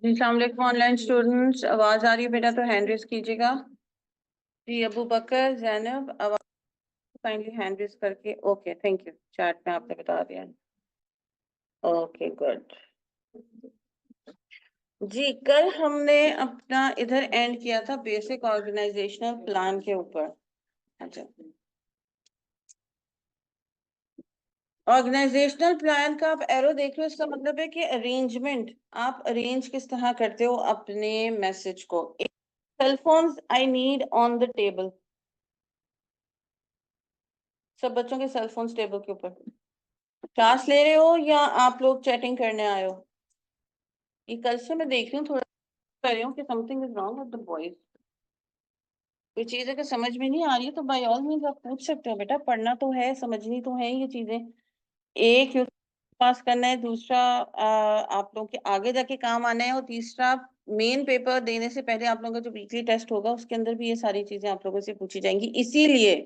अस्सलाम वालेकुम online students, आवाज आ रही है बेटा तो हैंड रेज कीजिएगा। जी अबू बकर जैनब, आवाज काइंडली हैंड रेज करके। ओके थैंक यू, चैट में आपने बता दिया। Okay good. जी कल हमने अपना इधर एंड किया था बेसिक ऑर्गेनाइजेशनल प्लान के ऊपर। अच्छा, ऑर्गेनाइजेशनल प्लान का आप एरो देख रहे हो, इसका मतलब है कि अरेंजमेंट, आप अरेंज किस तरह करते हो अपने मैसेज को। Cell phones I need on the table, सब बच्चों के सेल फोन्स टेबल के ऊपर। क्लास ले रहे हो या आप लोग चैटिंग करने आए हो? ये कल से मैं देख रही हूँ, थोड़ा कर रही हूँ कि something is wrong with the boys. कोई चीज अगर समझ में नहीं आ रही है तो बाय ऑल मीन्स आप पूछ सकते हो बेटा, पढ़ना तो है, समझनी तो है ये चीजें। एक पास करना है, दूसरा आप लोगों के आगे जाके काम आना है, और तीसरा मेन पेपर देने से पहले आप लोगों का जो वीकली टेस्ट होगा उसके अंदर भी ये सारी चीजें आप लोगों से पूछी जाएंगी, इसीलिए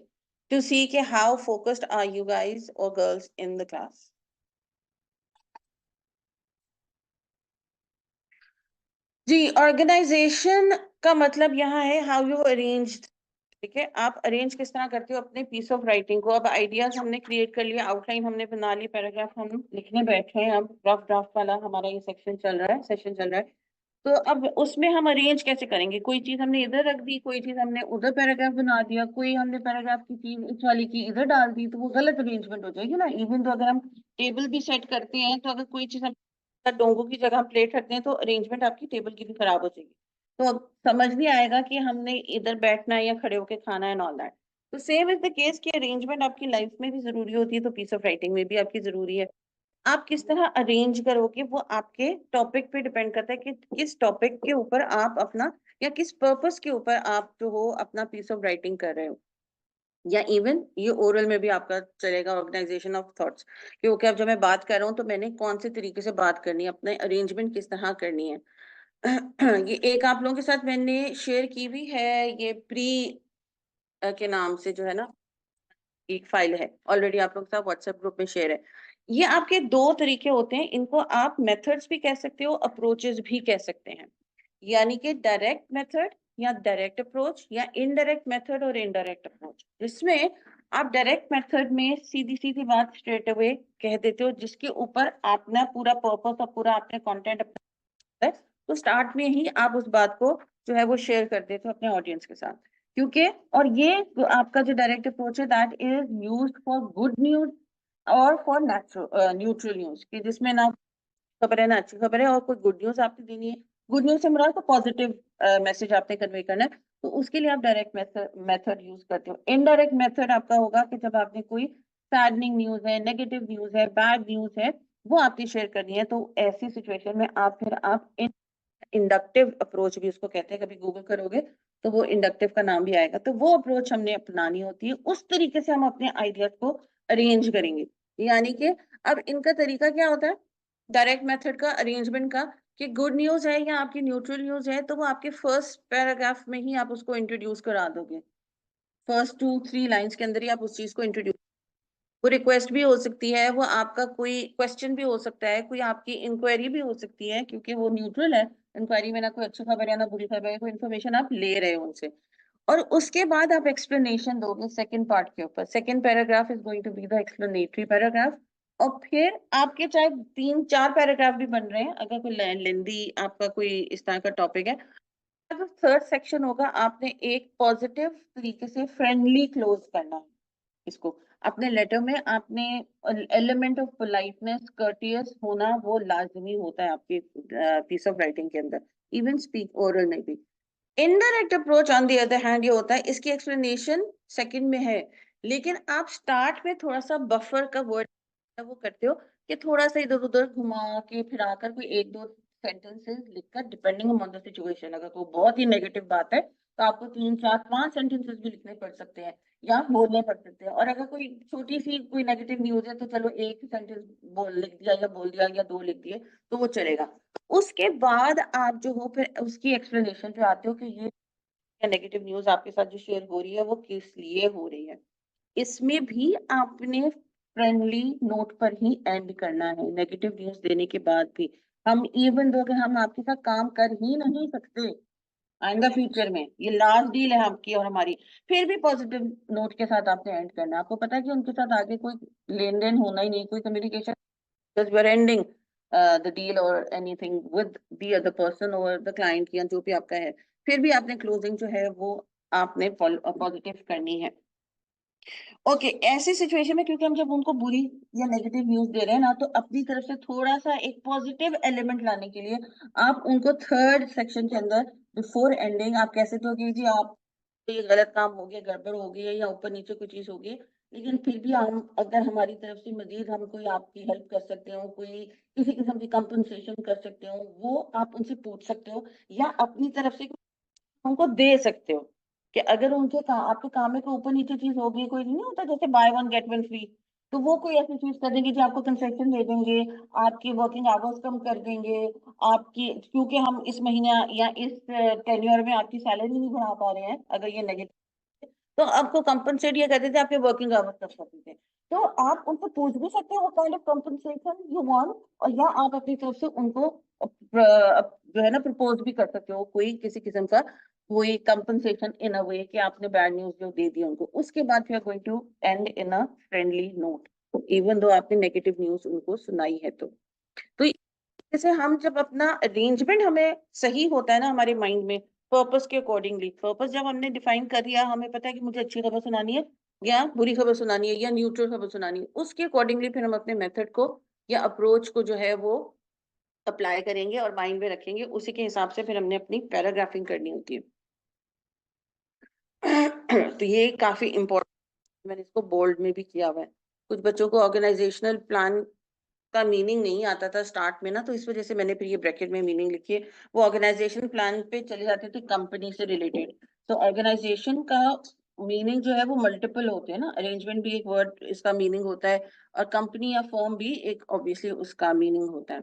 टू सी के how focused are you guys और girls in the class. G organization का मतलब यहाँ है हाउ यू अरेंज। ठीक है, आप अरेंज किस तरह करते हो अपने पीस ऑफ राइटिंग को। अब आइडियाज हमने क्रिएट कर लिया, आउटलाइन हमने बना ली, पैराग्राफ हम लिखने बैठे हैं, अब रफ ड्राफ्ट वाला हमारा ये सेक्शन चल रहा है, सेशन चल रहा है। तो अब उसमें हम अरेंज कैसे करेंगे, कोई चीज हमने इधर रख दी, कोई चीज हमने उधर पैराग्राफ बना दिया, कोई हमने पैराग्राफ की चीज इस वाली की इधर डाल दी, तो वो गलत अरेंजमेंट हो जाएगी ना। इवन तो अगर हम टेबल भी सेट करते हैं तो अगर कोई चीज हम डोंगों की जगह हम प्लेट रखते हैं तो अरेंजमेंट आपकी टेबल की भी खराब हो जाएगी। तो अब समझ नहीं आएगा कि हमने इधर बैठना है या खड़े होकर खाना है एंड ऑल दैट। तो सेम इज द केस कि अरेंजमेंट आपकी लाइफ में भी जरूरी होती है, तो पीस ऑफ राइटिंग में भी आपकी जरूरी है। आप किस तरह अरेंज करोगे वो आपके टॉपिक पे डिपेंड करता है कि किस टॉपिक के ऊपर आप अपना, या किस पर्पस के ऊपर आप जो हो अपना पीस ऑफ राइटिंग कर रहे हो। या इवन ये ओरल में भी आपका चलेगा, ऑर्गेनाइजेशन ऑफ थॉट्स, क्योंकि अब जब मैं बात कर रहा हूँ तो मैंने कौन से तरीके से बात करनी है, अपने अरेंजमेंट किस तरह करनी है। ये एक आप लोगों के साथ मैंने शेयर की भी है, ये प्री के नाम से जो है ना एक फाइल है, ऑलरेडी आप लोग के साथ व्हाट्सएप ग्रुप में शेयर है। ये आपके दो तरीके होते हैं, इनको आप मेथड्स भी कह सकते हो, अप्रोचेस भी कह सकते हैं। यानी कि डायरेक्ट मेथड या डायरेक्ट अप्रोच, या इनडायरेक्ट मेथड और इनडायरेक्ट अप्रोच। जिसमें आप डायरेक्ट मेथड में सीधी सीधी बात स्ट्रेट अवे कह देते हो, जिसके ऊपर आपने पूरा पर्पस और पूरा आपने कंटेंट है, तो स्टार्ट में ही आप उस बात को जो है वो शेयर कर देते हो अपने ऑडियंस के साथ। क्योंकि और ये जो आपका जो डायरेक्ट अप्रोच है that is used for good news और फॉर नेचुरल न्यूट्रल न्यूज, कि जिसमें ना खबर है ना अच्छी खबर है, और कोई गुड न्यूज आपने देनी है। गुड न्यूज से मुराद तो पॉजिटिव मैसेज आपने कन्वे करना है, तो उसके लिए आप डायरेक्ट मेथड यूज करते हो। इनडायरेक्ट मेथड आपका होगा कि जब आपने कोई सैडनिंग न्यूज है, नेगेटिव न्यूज है, बैड न्यूज है, वो आपकी शेयर करनी है, तो ऐसी सिचुएशन में आप इंडक्टिव अप्रोच भी उसको कहते हैं, कभी गूगल करोगे तो वो इंडक्टिव का नाम भी आएगा, तो वो अप्रोच हमने अपनानी होती है। उस तरीके से हम अपने आइडियाज को अरेंज करेंगे। यानी कि अब इनका तरीका क्या होता है डायरेक्ट मेथड का अरेंजमेंट का, कि गुड न्यूज है या आपकी न्यूट्रल न्यूज है, तो वो आपके फर्स्ट पैराग्राफ में ही आप उसको इंट्रोड्यूस करा दोगे, फर्स्ट 2-3 लाइंस के अंदर ही आप उस चीज को इंट्रोड्यूस। वो रिक्वेस्ट भी हो सकती है, वो आपका कोई क्वेश्चन भी हो सकता है, कोई आपकी इंक्वायरी भी हो सकती है, क्योंकि वो न्यूट्रल है। इंक्वायरी में ना कोई अच्छी खबर है ना बुरी खबर है, कोई इन्फॉर्मेशन आप ले रहे हो उनसे। और उसके बाद आप एक्सप्लेनेशन दोगे सेकंड पार्ट के ऊपर, second paragraph is going to be the explanatory paragraph. और फिर आपके चाहे 3-4 पैराग्राफ भी बन रहे हैं, अगर कोई लेंदी आपका कोई इस तरह का टॉपिक है, जो थर्ड सेक्शन होगा आपने एक पॉजिटिव तरीके से फ्रेंडली क्लोज करना है इसको। अपने लेटर में आपने एलिमेंट ऑफ पोलाइटनेस, कर्टियस होना वो लाजमी होता है आपके पीस ऑफ राइटिंग के अंदर, इवन स्पीक ओरल में भी। Indirect approach on the other hand ये होता है, इसकी एक्सप्लेनेशन सेकंड में है, लेकिन आप स्टार्ट में थोड़ा सा बफर का वर्ड वो करते हो, कि थोड़ा सा इधर उधर घुमा के फिरा कर कोई एक दो सेंटेंसेस लिखकर, डिपेंडिंग ऑन द सिचुएशन, अगर कोई बहुत ही नेगेटिव बात है तो आपको 3-4-5 सेंटेंसेस भी लिखने पड़ सकते हैं या बोलने पड़ सकते हैं। और अगर कोई छोटी सी कोई नेगेटिव न्यूज है तो चलो एक सेंटेंस बोल लिख दिया या बोल दिया या दो लिख दिए तो वो चलेगा। उसके बाद आप जो हो फिर उसकी एक्सप्लेनेशन पे आते हो कि ये नेगेटिव न्यूज आपके साथ जो शेयर हो रही है वो किस लिए हो रही है। इसमें भी आपने फ्रेंडली नोट पर ही एंड करना है, नेगेटिव न्यूज देने के बाद भी। हम इवन दो कि हम आपके साथ काम कर ही नहीं सकते आइंदा फ्यूचर में, ये लास्ट डील है आपकी और हमारी, फिर भी पॉजिटिव नोट के साथ आपने एंड करना है। आपको पता है कि उनके साथ आगे कोई लेन देन होना ही नहीं, कोई communication, because we're ending the deal or anything with the other person or the client या जो भी आपका है, फिर भी आपने क्लोजिंग जो है वो आपने पॉजिटिव करनी है। ओके ऐसी सिचुएशन में क्योंकि हम जब उनको बुरी या नेगेटिव न्यूज दे रहे हैं ना, तो अपनी तरफ से थोड़ा सा एक पॉजिटिव एलिमेंट लाने के लिए आप उनको थर्ड सेक्शन के अंदर बिफोर एंडिंग आप कैसे तो कि जी आप ये गलत काम हो गया, गड़बड़ हो गई है या ऊपर नीचे कोई चीज हो गई, लेकिन फिर भी हम अगर हमारी तरफ से मजीद हम कोई आपकी हेल्प कर सकते हो, कोई किसी किस्म की कंपनसेशन कर सकते हो, वो आप उनसे पूछ सकते हो या अपनी तरफ से उनको दे सकते हो कि अगर उनके आपके काम में कोई ऊपर नीचे चीज होगी, कोई नहीं होता जैसे by one get one free, तो वो कोई ऐसी चीज कर देंगे जो आपको कंसेशन दे देंगे, आपकी वर्किंग आवर्स कम कर देंगे, आपकी क्योंकि हम इस महीने या इस टेन्योर में आपकी सैलरी नहीं बढ़ा पा रहे हैं, अगर ये नेगेटिव तो आपको कंपनसेट ये कहते थे आपके वर्किंग आवर्स कब करते थे, तो आप उनको पूछ भी सकते हो kind of compensation you want, और या आप अपनी तरफ से उनको जो है ना प्रपोज भी कर सकते हो कोई किसी किस्म का कोई कंपनसेशन इन अ वे कि आपने बैड न्यूज जो दे दी उनको, उसके बाद we are going to end in a friendly note even though आपने नेगेटिव न्यूज उनको सुनाई है तो जैसे हम जब अपना अरेंजमेंट हमें सही होता है ना हमारे माइंड में पर्पस के अकॉर्डिंगली, पर्पस जब हमने डिफाइन कर लिया, हमें पता है कि मुझे अच्छी खबर सुनानी है या बुरी खबर सुनानी है या न्यूट्रल खबर सुनानी है, उसके अकॉर्डिंगली फिर हम अपने मेथड को या अप्रोच को जो है वो अप्लाई करेंगे और माइंड में रखेंगे, उसी के हिसाब से फिर हमने अपनी पैराग्राफिंग करनी होती है। तो ये काफी इंपॉर्टेंट, मैंने इसको बोल्ड में भी किया हुआ है। कुछ बच्चों को ऑर्गेनाइजेशनल प्लान का मीनिंग नहीं आता था स्टार्ट में ना, तो इस वजह से मैंने फिर ये ब्रैकेट में मीनिंग लिखी है। वो ऑर्गेनाइजेशन प्लान पे चले जाते थे कंपनी से रिलेटेड, तो ऑर्गेनाइजेशन का मीनिंग जो है वो मल्टीपल होते हैं ना, अरेंजमेंट भी एक वर्ड इसका मीनिंग होता है और कंपनी या फॉर्म भी एक ऑब्वियसली उसका मीनिंग होता है।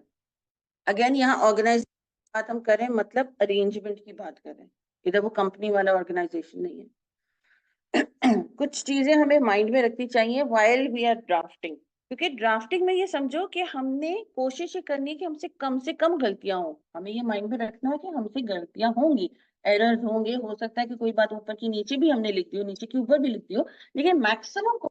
अगेन यहाँ ऑर्गेनाइजेशन बात हम करें मतलब अरेंजमेंट की बात करें, इधर वो कंपनी वाला ऑर्गेनाइजेशन नहीं है। कुछ चीजें हमें माइंड में रखनी चाहिए व्हाइल वी आर ड्राफ्टिंग, क्योंकि ड्राफ्टिंग में ये समझो कि हमने कोशिश ये करनी है कि हमसे कम गलतियां हो, हमें ये माइंड में रखना है कि हमसे गलतियां होंगी, एरर्स होंगे, हो सकता है कि कोई बात ऊपर की नीचे भी हमने लिख दी हो, नीचे की ऊपर भी लिख दी हो, लेकिन मैक्सिमम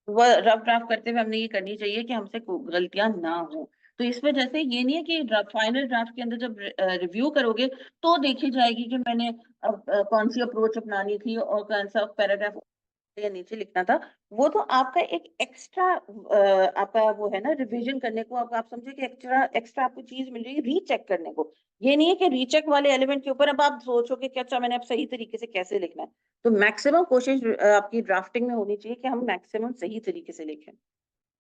रफ ड्राफ्ट करते हुए हमने ये करनी चाहिए कि हमसे गलतियां ना हो। तो इस वजह से ये नहीं है कि फाइनल ड्राफ्ट के अंदर जब रिव्यू करोगे तो देखी जाएगी कि मैंने कौन सी अप्रोच अपनानी थी और कौन सा पैराग्राफ या नीचे लिखना था। वो तो आपका एक एक्स्ट्रा आपका वो है ना रिवीजन करने को, आप समझे कि एक्स्ट्रा एक्स्ट्रा आपको चीज मिल रही है रीचेक करने को। ये नहीं है कि रीचेक वाले एलिमेंट के ऊपर अब आप सोचोगे कि अच्छा मैंने अब सही तरीके से कैसे लिखना है। तो मैक्सिमम कोशिश आपकी ड्राफ्टिंग में होनी चाहिए कि हम मैक्सिमम सही तरीके से लिखें।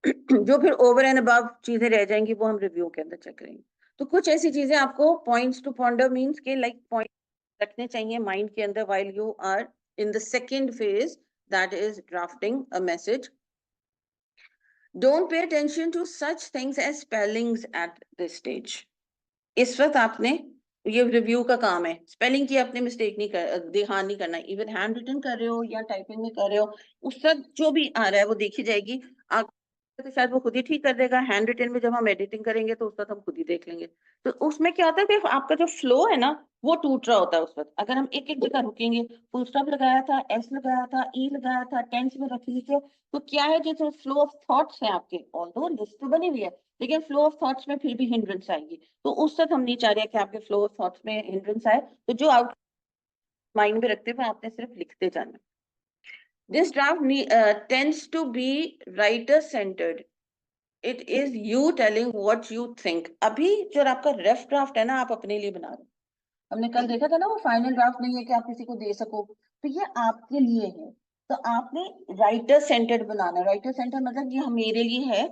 जो फिर ओवर एंड अबव चीजें रह जाएंगी वो हम रिव्यू के अंदर चेक करेंगे। तो कुछ ऐसी चीजें आपको पॉइंट्स टू पॉन्डर मींस के लाइक पॉइंट रखने चाहिए माइंड के अंदर while you are in the second phase, that is drafting a message. Don't pay attention to such things as spellings at this stage. इस वक्त आपने ये रिव्यू का काम है, स्पेलिंग की अपने मिस्टेक नहीं कर ध्यान नहीं करना, इवन हैंड रिटन कर रहे हो या टाइपिंग में कर रहे हो, उस वक्त जो भी आ रहा है वो देखी जाएगी। तो शायद वो खुद ही ठीक कर देगा, हैंड रिटन में जब हम एडिटिंग करेंगे तो उस वक्त हम खुद ही देख लेंगे। तो उसमें क्या होता है कि आपका जो फ्लो है ना वो टूट रहा होता है उस वक्त, अगर हम एक एक जगह रुकेंगे, फुल स्टॉप लगाया था, एस लगाया था, ई लगाया था, टेंस में रख लीजिए, तो क्या है जैसे फ्लो ऑफ थॉट्स है आपके, ऑल्दो लिस्ट तो बनी हुई है लेकिन फ्लो ऑफ थॉट्स में फिर भी हिंड्रेंस आएगी, तो उस वक्त हम नहीं चाह रहे कि आपके फ्लो ऑफ थॉट्स में हिंड्रेंस आए, तो जो आउट माइंड में रखते हुए आपने सिर्फ लिखते जाना। This draft tends to be writer centered, it is you telling what you think. अभी जो आपका रफ ड्राफ्ट है ना आप अपने लिए बना रहे हो, हमने कल देखा था ना वो फाइनल ड्राफ्ट नहीं है कि आप किसी को दे सको, तो ये आपके लिए है। तो आपने राइटर सेंटर्ड बनाना, राइटर सेंटर मतलब ये मेरे लिए है,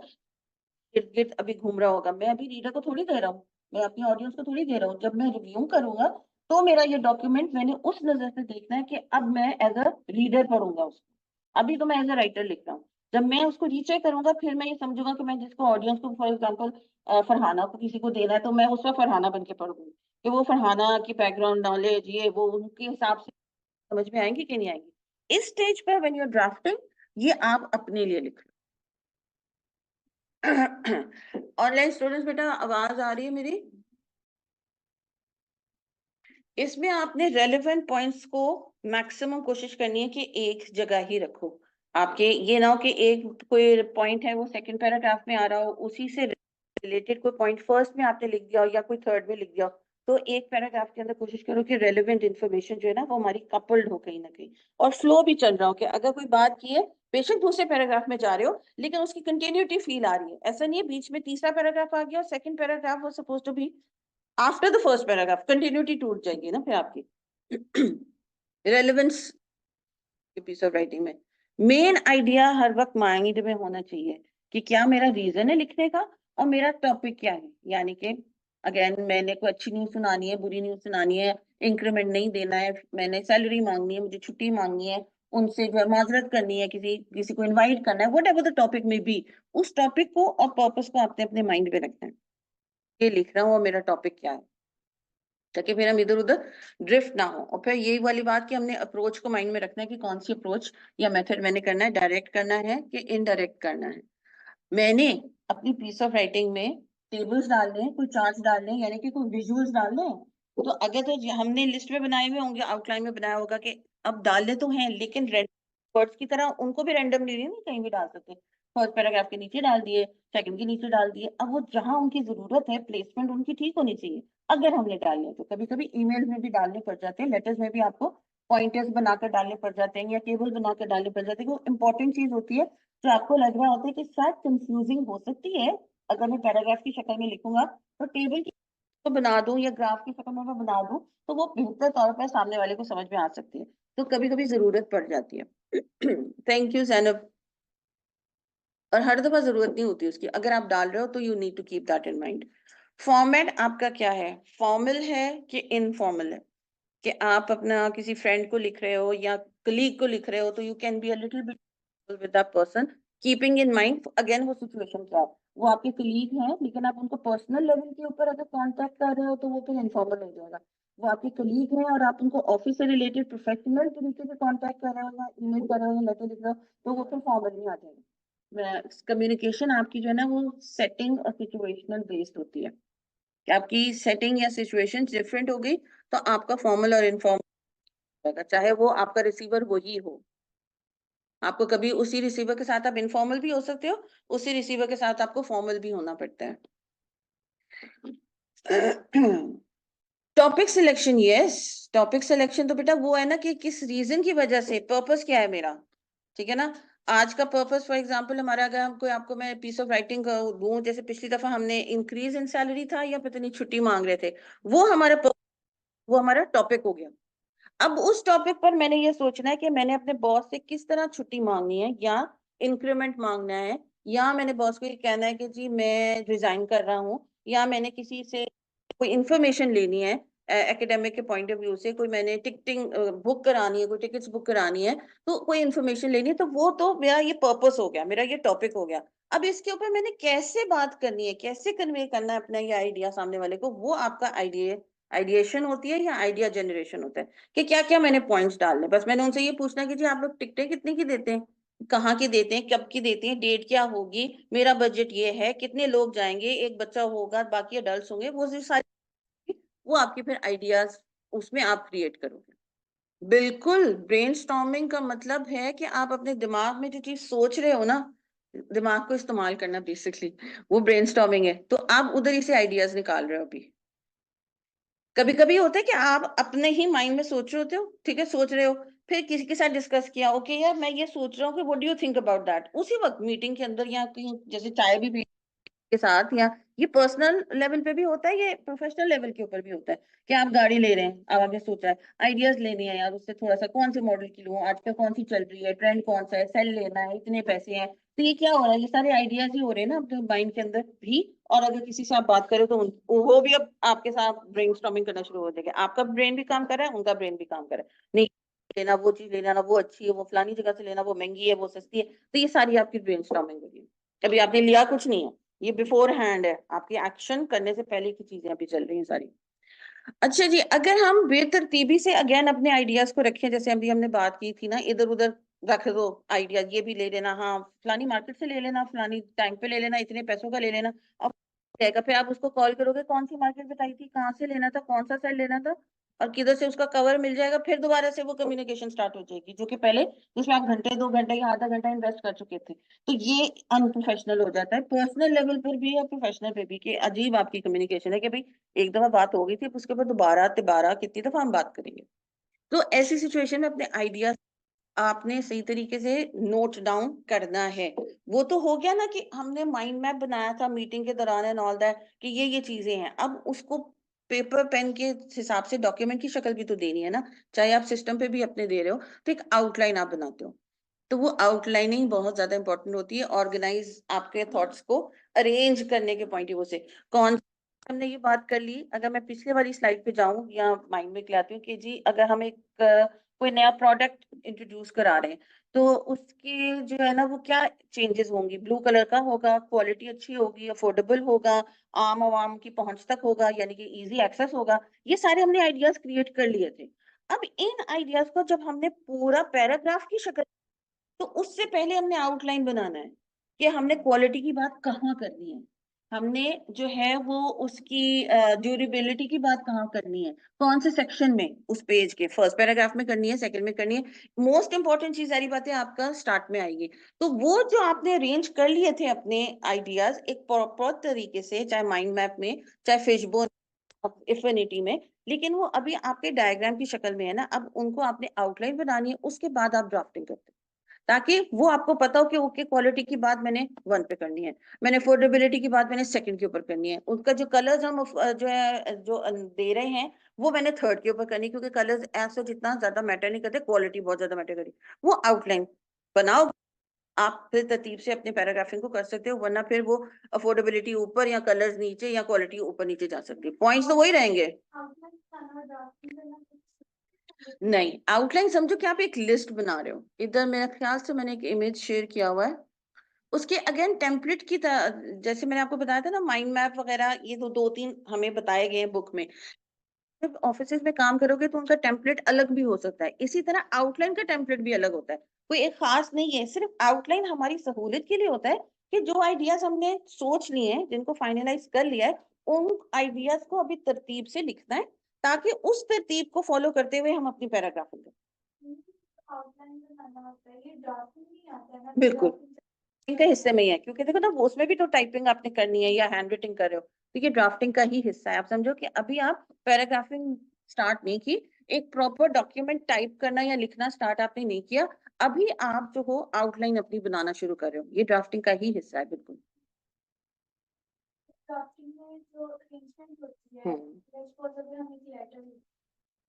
इर्द गिर्द अभी घूम रहा होगा, मैं अभी रीडर को थोड़ी दे रहा हूँ, मैं अपनी ऑडियंस को थोड़ी दे रहा हूँ, जब मैं रिव्यू करूंगा तो मेरा ये डॉक्यूमेंट मैंने उस नजर से देखना है कि अब मैं एज अ रीडर पढ़ूंगा उसको, अभी तो मैं एज अ राइटर लिख रहा हूँ। जब मैं उसको रीचेक करूंगा फिर मैं ये समझूंगा कि मैं जिसको ऑडियंस को फॉर एग्जाम्पल फरहाना को किसी को देना है, तो मैं उसका फरहाना बन के पढ़ूंगी कि वो फरहाना की बैकग्राउंड नॉलेज ये वो उनके हिसाब से समझ में आएंगी कि नहीं आएंगी। इस स्टेज पर व्हेन यू आर ड्राफ्टिंग ये आप अपने लिए लिख लो। ऑनलाइन स्टूडेंट्स बेटा आवाज आ रही है मेरी? इसमें आपने रेलेवेंट पॉइंट्स को मैक्सिमम कोशिश करनी है कि एक जगह ही रखो। आपके ये ना हो कि एक कोई पॉइंट है वो सेकंड पैराग्राफ में आ रहा हो, उसी से रिलेटेड कोई पॉइंट फर्स्ट में आपने लिख दिया हो या कोई थर्ड में लिख दिया हो। तो एक पैराग्राफ के अंदर कोशिश करो कि रेलेवेंट इन्फॉर्मेशन जो है ना वो हमारी कपल्ड हो कहीं ना कहीं, और फ्लो भी चल रहा हो कि अगर कोई बात की है, बेशक दूसरे पैराग्राफ में जा रहे हो लेकिन उसकी कंटिन्यूटी फील आ रही है। ऐसा नहीं है बीच में तीसरा पैराग्राफ आ गया और सेकंड पैराग्राफ वो suppose to be after the first paragraph, continuity टूट जाएगी ना फिर आपकी। रेलेवेंस पीस ऑफ राइटिंग में मेन आइडिया हर वक्त माइंड में होना चाहिए कि क्या मेरा रीजन है लिखने का और मेरा टॉपिक क्या है। यानी कि अगेन मैंने कोई अच्छी न्यूज सुनानी है, बुरी न्यूज सुनानी है, इंक्रीमेंट नहीं देना है, मैंने सैलरी मांगनी है, मुझे छुट्टी मांगनी है, उनसे जो है माजरत करनी है, किसी किसी को इनवाइट करना है, वट एवर द टॉपिक में बी, उस टॉपिक को और पर्पस को आपने अपने माइंड में रखना है। ये लिख रहा हूँ और मेरा टॉपिक क्या है, ताकि फिर हम इधर उधर ड्रिफ्ट ना हो। और फिर यही वाली बात कि हमने अप्रोच को माइंड में रखना है कि कौन सी अप्रोच या मेथड मैंने करना है, डायरेक्ट करना है कि इनडायरेक्ट करना है। मैंने अपनी पीस ऑफ राइटिंग में टेबल्स डालने हैं, कोई चार्ट्स डालने हैं, यानी कि कोई विजुअल्स डालने हैं। तो अगर तो हमने लिस्ट में बनाए हुए होंगे, आउटलाइन में बनाया होगा कि अब डालने तो हैं लेकिन वर्ड्स की तरह उनको भी रैंडमली नहीं कहीं भी डाल सकते। फर्स्ट पैराग्राफ के नीचे डाल दिए, सेकंड के नीचे डाल दिए, अब वो जहां उनकी जरूरत है प्लेसमेंट उनकी ठीक होनी चाहिए। अगर हमने डालने तो कभी कभी ईमेल में भी डालने पड़ जाते हैं, लेटर्स में भी आपको पॉइंटर्स बनाकर डालने पड़ जाते हैं या टेबल बनाकर डालने पड़ जाते हैं। वो इंपॉर्टेंट चीज होती है जो आपको लग रहा होता है कि शायद कंफ्यूजिंग हो सकती है, अगर मैं पैराग्राफ की शक्ल में लिखूंगा तो टेबल की तो बना दूं या ग्राफ की शक्ल में मैं बना दूं तो वो बेहतर तौर पर सामने वाले को समझ में आ सकती है। तो कभी कभी जरूरत पड़ जाती है। Thank you Zainab. और हर दफा जरूरत नहीं होती उसकी, अगर आप डाल रहे हो तो you need to keep that in mind. Format आपका क्या है, फॉर्मल है कि इनफॉर्मल है? कि आप अपना किसी फ्रेंड को लिख रहे हो या कलीग को लिख रहे हो तो you can be a little bit with that person, keeping in mind again वो सिचुएशन क्या है। वो आपके कलीग हैं लेकिन आप उनको पर्सनल लेवल के ऊपर अगर कांटेक्ट कर रहे हो तो वो फिर इनफॉर्मल हो जाएगा। वो आपके कलीग हैं और आप उनको ऑफिस से रिलेटेड प्रोफेशनल तरीके से कांटेक्ट कर रहे हो या ईमेल कर रहे हो या लेटर लिख रहे हो तो वो फिर फॉर्मल नहीं आ जाएगा। कम्युनिकेशन आपकी जो है ना वो सेटिंग और सिचुएशनल बेस्ड होती है कि आपकी सेटिंग या सिचुएशन डिफरेंट हो गई तो आपका फॉर्मल और इनफॉर्मल होगा, चाहे वो आपका रिसीवर वही हो। आपको कभी उसी रिसीवर के साथ आप इनफॉर्मल भी हो सकते हो, उसी रिसीवर के साथ आपको फॉर्मल भी होना पड़ता है। Topic selection, yes. Topic selection तो बेटा वो है ना कि किस रीजन की वजह से, पर्पस क्या है मेरा, ठीक है ना। आज का पर्पस फॉर एग्जांपल हमारा, अगर हमको आपको मैं पीस ऑफ राइटिंग दूं, जैसे पिछली दफा हमने इंक्रीज इन सैलरी था या पता नहीं छुट्टी मांग रहे थे, वो हमारा वो हमारा टॉपिक हो गया। अब उस टॉपिक पर मैंने ये सोचना है कि मैंने अपने बॉस से किस तरह छुट्टी मांगनी है या इंक्रीमेंट मांगना है, या मैंने बॉस को ये कहना है कि जी मैं रिजाइन कर रहा हूँ, या मैंने किसी से कोई इंफॉर्मेशन लेनी है एकेडमिक के पॉइंट ऑफ व्यू से, कोई मैंने टिकटिंग बुक करानी है, कोई टिकट्स बुक करानी है, तो कोई इंफॉर्मेशन लेनी है, तो वो तो मेरा ये पर्पस हो गया, मेरा ये टॉपिक हो गया। अब इसके ऊपर मैंने कैसे बात करनी है, कैसे कन्वे करना है अपना ये आइडिया सामने वाले को, वो आपका आइडिएशन होती है या आइडिया जनरेशन होता है कि क्या क्या मैंने पॉइंट्स डालने। बस मैंने उनसे ये पूछना कि जी आप लोग टिकटें कितने की देते हैं, कहाँ की देते हैं, कब की देते हैं, डेट क्या होगी, मेरा बजट ये है, कितने लोग जाएंगे, एक बच्चा होगा बाकी अडल्ट होंगे, वो सारी, वो आपके फिर आइडियाज उसमें आप क्रिएट करोगे। बिल्कुल, ब्रेनस्टॉर्मिंग का मतलब है कि आप अपने दिमाग में जो चीज सोच रहे हो ना, दिमाग को इस्तेमाल करना बेसिकली, वो ब्रेनस्टॉर्मिंग है। तो आप उधर ही से आइडियाज निकाल रहे हो अभी। कभी कभी होता है कि आप अपने ही माइंड में सोच रहे होते हो, ठीक है, सोच रहे हो, फिर किसी के साथ डिस्कस किया, ओके यार मैं ये सोच रहा हूँ कि what do you think about that, उसी वक्त मीटिंग के अंदर या कहीं जैसे चाय भी पी के साथ, या ये पर्सनल लेवल पे भी होता है, ये प्रोफेशनल लेवल के ऊपर भी होता है कि आप गाड़ी ले रहे हैं, अब आपने सोचा है आइडियाज लेने हैं यार, उससे थोड़ा सा कौन से मॉडल की लूं, आजकल कौन सी चल रही है, ट्रेंड कौन सा है, सेल लेना है, इतने पैसे हैं, तो ये क्या हो रहा है, ये सारे आइडियाज ही हो रहे हैं ना अपने माइंड के अंदर भी। और अगर किसी से आप बात करें तो वो भी अब आपके साथ ब्रेनस्टॉर्मिंग करना शुरू हो जाएगा, आपका ब्रेन भी काम कर रहा है, उनका ब्रेन भी काम कर रहा है, नहीं लेना वो चीज लेना ना, वो अच्छी है, वो फलानी जगह से लेना, वो महंगी है, वो सस्ती है। तो ये सारी आपकी ब्रेनस्टॉर्मिंग होगी, अभी आपने लिया कुछ नहीं है, ये बिफोर हैंड है, आपकी एक्शन करने से पहले की चीजें अभी चल रही हैं सारी। अच्छा जी, अगर हम बेतरतीबी से अगेन अपने आइडियाज को रखें, जैसे अभी हमने बात की थी ना, इधर उधर रख दो आइडिया, ये भी ले लेना, हाँ फलानी मार्केट से ले लेना, फलानी टाइम पे ले लेना, इतने पैसों का ले लेना, अब जाएगा फिर आप उसको कॉल करोगे, कौन सी मार्केट बताई थी, कहाँ से लेना था, कौन सा सेल लेना था, और किधर से उसका कवर मिल जाएगा, फिर दोबारा से वो कम्युनिकेशन स्टार्ट हो जाएगी, जो कि पहले जिसमें आप घंटे 2 घंटे या आधा घंटा इन्वेस्ट कर चुके थे। तो ये अनप्रोफेशनल हो जाता है, पर्सनल लेवल पर भी या प्रोफेशनल पे भी, कि अजीब आपकी कम्युनिकेशन है कि भाई एक दफा बात हो गई थी, उसके बाद दोबारा तिबारा कितनी दफा हम बात करेंगे। तो ऐसी सिचुएशन में अपने आइडिया आपने सही तरीके से नोट डाउन करना है। वो तो हो गया ना कि हमने माइंड मैप बनाया था मीटिंग के दौरान एंड ऑल दैट, कि ये चीजें हैं, अब उसको पेपर पेन के हिसाब से डॉक्यूमेंट की शक्ल भी तो देनी है ना, चाहे आप सिस्टम पे भी अपने दे रहे हो, तो एक आउटलाइन आप बनाते हो। तो वो आउटलाइनिंग बहुत ज्यादा इंपॉर्टेंट होती है, ऑर्गेनाइज आपके थॉट्स को अरेंज करने के पॉइंट ऑफ व्यू से। कौन हमने ये बात कर ली, अगर मैं पिछले वाली स्लाइड पे जाऊं या माइंड में लाती हूँ कि जी अगर हम एक कोई नया प्रोडक्ट इंट्रोड्यूस करा रहे हैं, तो उसकी जो है ना वो क्या चेंजेस होंगी, ब्लू कलर का होगा, क्वालिटी अच्छी होगी, अफोर्डेबल होगा, आम आवाम की पहुंच तक होगा, यानी कि इजी एक्सेस होगा। ये सारे हमने आइडियाज क्रिएट कर लिए थे। अब इन आइडियाज को जब हमने पूरा पैराग्राफ की शक्ल, तो उससे पहले हमने आउटलाइन बनाना है कि हमने क्वालिटी की बात कहाँ करनी है, हमने जो है वो उसकी ड्यूरेबिलिटी की बात कहाँ करनी है, कौन से सेक्शन में, उस पेज के फर्स्ट पैराग्राफ में करनी है, सेकंड में करनी है, मोस्ट इंपॉर्टेंट चीज सारी बातें आपका स्टार्ट में आएगी। तो वो जो आपने अरेंज कर लिए थे अपने आइडियाज एक प्रॉपर तरीके से, चाहे माइंड मैप में, चाहे फिशबोन इफिनिटी में, लेकिन वो अभी आपके डायग्राम की शक्ल में है ना, अब उनको आपने आउटलाइन बनानी है, उसके बाद आप ड्राफ्टिंग करते हैं, ताकि वो आपको पता हो कि ओके क्वालिटी की बात मैंने 1 पे करनी है, मैंने अफोर्डेबिलिटी की बात मैंने सेकंड के ऊपर करनी है, उसका जो कलर्स हम जो है जो दे रहे हैं वो मैंने थर्ड के ऊपर करनी है, क्योंकि कलर्स ऐसा जितना ज्यादा मैटर नहीं करते, क्वालिटी बहुत ज्यादा मैटर करी। वो आउटलाइन बनाओ, आप फिर तरतीब से अपने पैराग्राफिंग को कर सकते हो, वरना फिर वो अफोर्डेबिलिटी ऊपर या कलर्स नीचे या क्वालिटी ऊपर नीचे जा सकती है, पॉइंट्स तो वही रहेंगे। नहीं, आउटलाइन समझो कि आप एक लिस्ट बना रहे हो, इधर मेरे ख्याल से मैंने एक इमेज शेयर किया हुआ है, उसके अगेन टेम्पलेट की तरह, जैसे मैंने आपको बताया था ना माइंड मैप वगैरह, ये तो 2-3 हमें बताए गए हैं बुक में। जब ऑफिस में काम करोगे तो उनका टेम्पलेट अलग भी हो सकता है, इसी तरह आउटलाइन का टेम्पलेट भी अलग होता है, कोई एक खास नहीं है, सिर्फ आउटलाइन हमारी सहूलियत के लिए होता है कि जो आइडियाज हमने सोच लिए हैं, जिनको फाइनलाइज कर लिया है, उन आइडियाज को अभी तरतीब से लिखना है, ताकि उस तरतीब को फॉलो करते हुए हम अपनी पैराग्राफिंग करें। बिल्कुल इनका हिस्से में ही है, क्योंकि देखो ना वो उसमें भी तो टाइपिंग आपने करनी है या हैंड राइटिंग कर रहे हो, तो ये ड्राफ्टिंग का ही हिस्सा है। आप समझो कि अभी आप पैराग्राफिंग स्टार्ट नहीं की, एक प्रॉपर डॉक्यूमेंट टाइप करना या लिखना स्टार्ट आपने नहीं किया, अभी आप जो हो आउटलाइन अपनी बनाना शुरू कर रहे हो, ये ड्राफ्टिंग का ही हिस्सा है बिल्कुल। ड्राफ्टिंग में जो अरेंजमेंट होती है,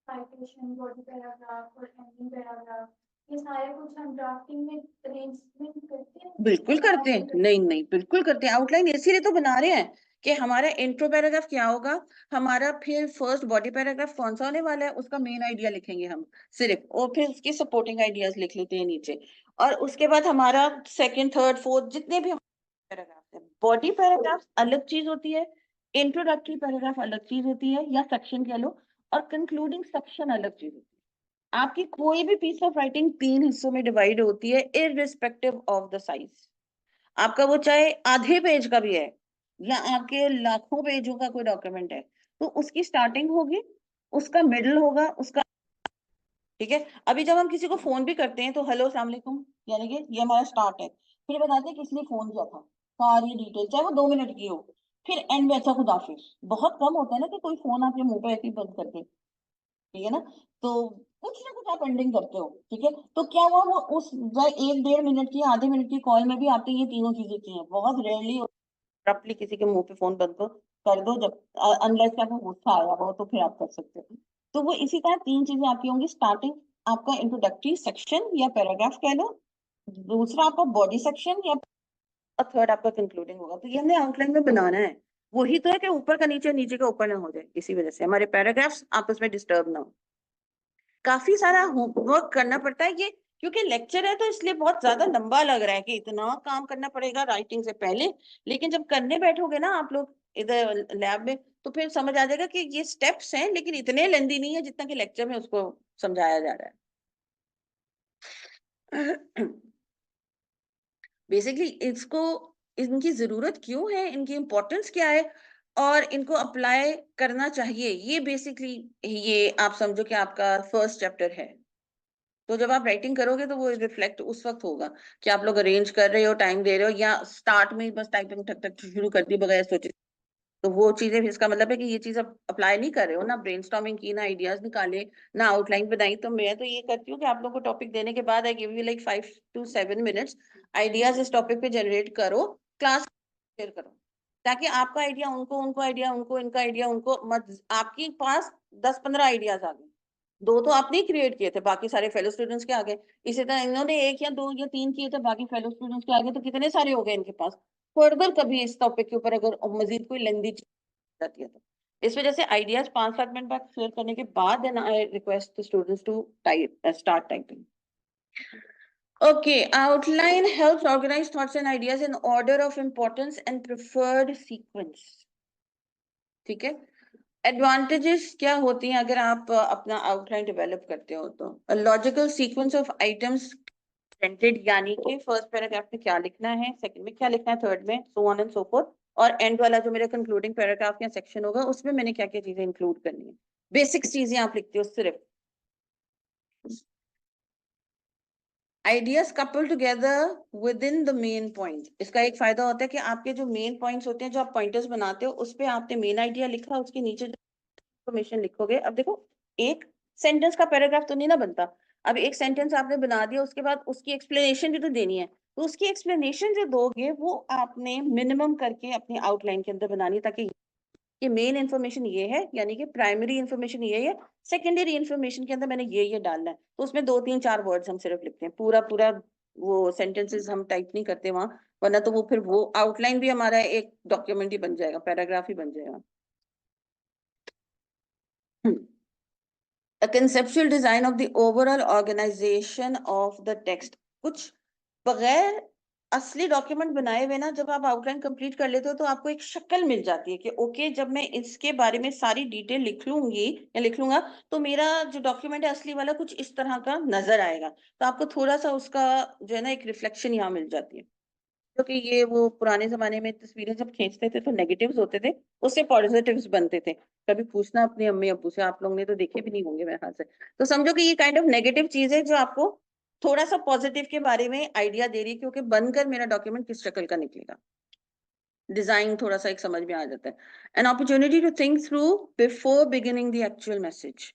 साइटेशन, बॉडी पैराग्राफ और एंडिंग पैराग्राफ, ये सारे कुछ हम ड्राफ्टिंग में अरेंजमेंट करते हैं। बिल्कुल करते हैं, नहीं नहीं बिल्कुल करते हैं, आउटलाइन इसीलिए तो बना रहे हैं कि हमारा इंट्रो पैराग्राफ क्या होगा, हमारा फिर फर्स्ट बॉडी पैराग्राफ कौन सा होने वाला है, उसका मेन आइडिया लिखेंगे हम सिर्फ, और फिर उसके सपोर्टिंग आइडियाज लिख लेते हैं नीचे, और उसके बाद हमारा सेकंड थर्ड फोर्थ जितने भी पैराग्राफ है, बॉडी पैराग्राफ अलग चीज होती है, इंट्रोडक्टरी पैराग्राफ अलग चीज होती है या सेक्शन कह लो, और कंक्लूडिंग सेक्शन अलग चीज होती है। आपकी कोई भी पीस ऑफ राइटिंग 3 हिस्सों में डिवाइड होती है, इररिस्पेक्टिव ऑफ द साइज, आपका वो चाहे आधे पेज का भी है या आपके लाखों पेजों का कोई डॉक्यूमेंट है, तो उसकी स्टार्टिंग होगी, उसका मिडल होगा, उसका, ठीक है। अभी जब हम किसी को फोन भी करते हैं तो हेलो अस्सलाम वालेकुम, यानी कि ये हमारा स्टार्ट है, फिर बताते हैं किसने फोन किया था, सारी डिटेल, चाहे वो 2 मिनट की हो, फिर एंड में अच्छा खुदाफिज। बहुत कम होता है ना कि कोई फोन आपके मुंह पे ऐसे ही बंद करके, ठीक है ना, तो कुछ ना कुछ आप एंडिंग करते हो, ठीक है। तो क्या हुआ, वो उस 1-1.5 मिनट की आधे मिनट की कॉल में भी आपने ये तीनों चीजें की हैं, बहुत रेयरली अब्रप्टली किसी के मुंह पे फोन बंद कर दो, जब अनलेस आपको गुस्सा आया हो तो फिर आप कर सकते हो। तो वो इसी तरह 3 चीजें आपकी होंगी, स्टार्टिंग आपका इंट्रोडक्टरी सेक्शन या पैराग्राफ कह लो, दूसरा आपका बॉडी सेक्शन, या थर्ड आपका कंक्लूडिंग होगा। तो ये हमने आउटलाइन में बनाना है, वही तो है कि ऊपर का नीचे, नीचे का ऊपर ना हो जाए, इसी वजह से हमारे पैराग्राफ्स आपस में डिस्टर्ब ना हो। काफी सारा होमवर्क करना पड़ता है ये, क्योंकि लेक्चर है तो इसलिए बहुत ज्यादा लंबा लग रहा है कि इतना काम करना पड़ेगा राइटिंग से पहले, लेकिन जब करने बैठोगे ना आप लोग इधर लैब में, तो फिर समझ आ जाएगा कि ये स्टेप्स हैं, लेकिन इतने लेंदी नहीं है जितना कि लेक्चर में उसको समझाया जा रहा है। बेसिकली इसको, इनकी जरूरत क्यों है, इनकी इंपॉर्टेंस क्या है, और इनको अप्लाई करना चाहिए। ये बेसिकली ये आप समझो कि आपका फर्स्ट चैप्टर है। तो जब आप राइटिंग करोगे तो वो रिफ्लेक्ट उस वक्त होगा कि आप लोग अरेंज कर रहे हो, टाइम दे रहे हो, या स्टार्ट में ही बस टाइपिंग ठक ठक शुरू कर दी बगैर सोचे। तो वो चीजें, इसका मतलब है कि ये चीज आप अप्लाई नहीं कर रहे हो ना, ब्रेनस्टॉर्मिंग की, ना आइडियाज निकाले, ना आउटलाइन बनाई। तो मैं तो ये करती हूँ कि आप लोग को टॉपिक देने के बाद I give you like 5 to 7 minutes, ideas इस टॉपिक पे जनरेट करो, क्लास शेयर करो, ताकि आपका आइडिया उनको, उनको आइडिया उनको, इनका आइडिया उनको, मत आपके पास 10-15 आइडियाज आ गए। दो तो आपने ही क्रिएट किए थे, बाकी सारे फेलो स्टूडेंट्स के आगे। इसी तरह इन्होंने 1 या 2 या 3 किए थे, बाकी फेलो स्टूडेंट्स के आगे, तो कितने सारे हो गए इनके पास। फर्दर कभी इस टॉपिक के ऊपर अगर मजीद कोई लेंदी जाती है तो इस वजह से आइडियाज 5-7 मिनट बाद शेयर करने के बाद then I request the students to type start typing. Okay, outline helps organize thoughts and ideas in order of importance and preferred sequence. ठीक है, एडवांटेजेस क्या होती हैं अगर आप अपना आउटलाइन डेवलप करते हो तो? Logical sequence of items printed, यानी कि फर्स्ट पैराग्राफ में क्या लिखना है, सेकंड में क्या लिखना है, थर्ड में, so on and so fourth, और एंड वाला जो मेरा कंक्लूडिंग पैराग्राफ या सेक्शन होगा उसमें मैंने क्या क्या चीजें इंक्लूड करनी है। बेसिक चीजें आप लिखते हो सिर्फ। Ideas couple together with in the main point. इसका एक फायदा होता है कि आपके जो मेन पॉइंट्स होते हैं, जो आप पॉइंटर्स बनाते हो, उस पे आपने मेन आइडिया लिखा, उसके नीचे इंफॉर्मेशन लिखोगे। अब देखो, एक सेंटेंस का पैराग्राफ तो नहीं ना बनता। अब एक सेंटेंस आपने बना दिया, उसके बाद उसकी एक्सप्लेनेशन भी तो देनी है। तो उसकी एक्सप्लेनेशन जो दोगे वो आपने मिनिमम करके अपनी आउटलाइन के अंदर बनानी है, ताकि ये मेन इन्फॉर्मेशन ये है, यानी कि प्राइमरी इन्फॉर्मेशन ये है, सेकेंडरी इन्फॉर्मेशन के अंदर मैंने ये डालना है। तो उसमें 2-3-4 वर्ड्स हम सिर्फ लिखते हैं, पूरा पूरा वो सेंटेंसेस हम टाइप नहीं करते वहां, वरना तो वो फिर वो आउटलाइन भी हमारा एक डॉक्यूमेंट ही बन जाएगा, पैराग्राफ ही बन जाएगा। A conceptual design of the overall organization of the text। कुछ बगैर असली डॉक्यूमेंट बनाए हुए ना, जब आप आउटलाइन कंप्लीट कर लेते हो तो आपको एक शक्ल मिल जाती है कि ओके, जब मैं इसके बारे में सारी डिटेल लिख लूंगी या लिख लूंगा तो मेरा जो डॉक्यूमेंट है असली वाला कुछ इस तरह का नजर आएगा। तो आपको थोड़ा सा उसका जो है ना एक रिफ्लेक्शन यहाँ मिल जाती है। क्योंकि ये वो पुराने जमाने में तस्वीरें जब खींचते थे तो नेगेटिव्स होते थे, उससे पॉजिटिव्स बनते थे। कभी पूछना अपने अम्मी अब्बू से, आप लोग ने तो देखे भी नहीं होंगे मेरे ख्याल से। तो समझो कि ये काइंड ऑफ नेगेटिव चीज है जो आपको थोड़ा सा पॉजिटिव के बारे में आइडिया दे रही है, क्योंकि बनकर मेरा डॉक्यूमेंट किस शक्ल का निकलेगा। डिजाइन थोड़ा सा एक समझ में आ जाता है। An opportunity to think through before beginning the actual message.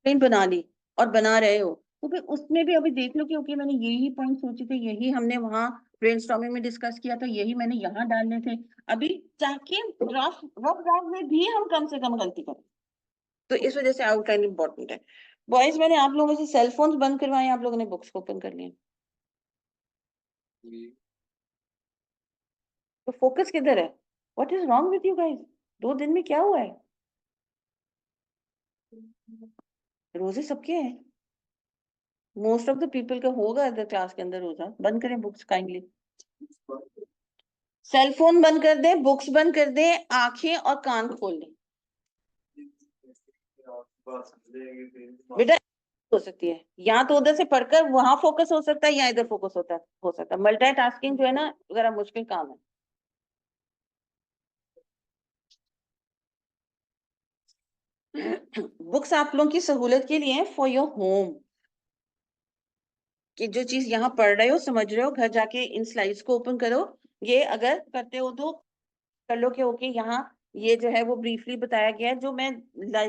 बना ली और बना रहे हो तो फिर उसमें भी अभी देख लो कि ओके, मैंने यही पॉइंट सोचे थे, यही हमने वहां ब्रेनस्टॉर्मिंग में डिस्कस किया था, यही मैंने यहाँ डालने थे। अभी जाके रफ ड्राफ्ट में भी हम कम से कम गलती करें। तो इस वजह से आउटलाइन इंपॉर्टेंट है। बॉयज, मैंने आप लोगों से सेल फोन बंद करवाए, आप लोगों ने बुक्स ओपन कर लिए, तो फोकस किधर है? What is wrong with you guys? 2 दिन में क्या हुआ है? रोजे सबके हैं, मोस्ट ऑफ द पीपल का होगा अदर क्लास के अंदर रोजा। बंद करें बुक्स काइंडली, सेल फोन बंद कर दें, बुक्स बंद कर दें, आंखें और कान खोल दें। बेटा हो सकती है, या तो उधर से पढ़कर वहां फोकस हो सकता है, या इधर फोकस होता है, हो सकता है। मल्टीटास्किंग जो है ना, जरा मुश्किल काम है। बुक्स आप लोगों की सहूलत के लिए फॉर योर होम, कि जो चीज यहाँ पढ़ रहे हो, समझ रहे हो, घर जाके इन स्लाइड्स को ओपन करो। ये अगर करते हो तो कर लो कि ओके, यहाँ ये जो है वो ब्रीफली बताया गया है, जो मैं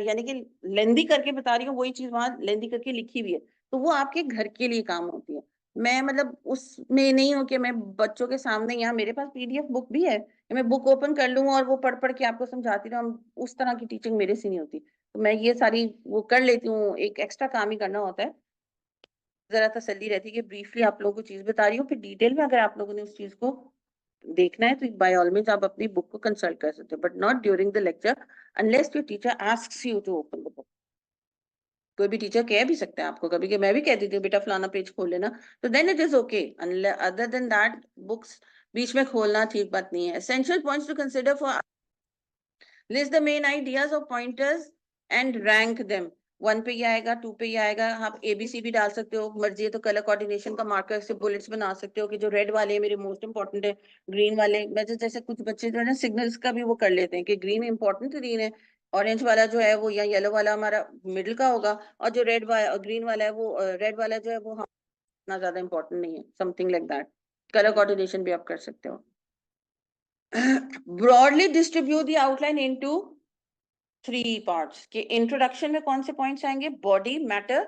यानी कि लेंदी करके बता रही हूँ, वही चीज वहां लेंदी करके लिखी हुई है। तो वो आपके घर के लिए काम होती है। मैं मतलब उसमें नहीं हूँ कि मैं बच्चों के सामने, यहाँ मेरे पास पीडीएफ बुक भी है, मैं बुक ओपन कर लूँ और वो पढ़ पढ़ के आपको समझाती रहूँ। उस तरह की टीचिंग मेरे से नहीं होती, तो मैं ये सारी वो कर लेती हूँ, एक एक्स्ट्रा काम ही करना होता है। जरा तसल्ली रहती है कि ब्रीफली आप लोगों को चीज बता रही हूँ, फिर डिटेल में अगर आप लोगों ने उस चीज को देखना है तो बाय ऑल मींस आप अपनी बुक को कंसल्ट कर सकते हो, but not during the lecture unless your teacher asks you to open the book. कोई भी टीचर कह भी सकते हैं आपको कभी, कि मैं भी कह देती हूँ बेटा फलाना पेज खोल लेना, तो then it is okay. Other than that, books बीच में खोलना ठीक बात नहीं है। Essential points to consider for, list the main ideas और पॉइंटर्स एंड रैंक देम। 1 पे ये आएगा, 2 पे ये आएगा। आप ABC भी डाल सकते हो, मर्जी है तो कलर कोऑर्डिनेशन का मार्कर से बुलेट्स बना सकते हो कि जो रेड वाले मेरे मोस्ट इंपॉर्टेंट है, ग्रीन वाले वैसे जैसे कुछ बच्चे जो है ना सिग्नल्स का भी वो कर लेते हैं कि ग्रीन इंपॉर्टेंट ग्रीन है, ऑरेंज वाला जो है वो या येलो वाला हमारा मिडिल का होगा, और जो रेड वाला ग्रीन वाला है वो रेड वाला जो है वो इतना ज्यादा इंपॉर्टेंट नहीं है, something like that. Colour coordination भी आप कर सकते हो। Broadly distribute the outline into 3 parts के इंट्रोडक्शन में कौन से पॉइंट्स आएंगे, बॉडी मैटर,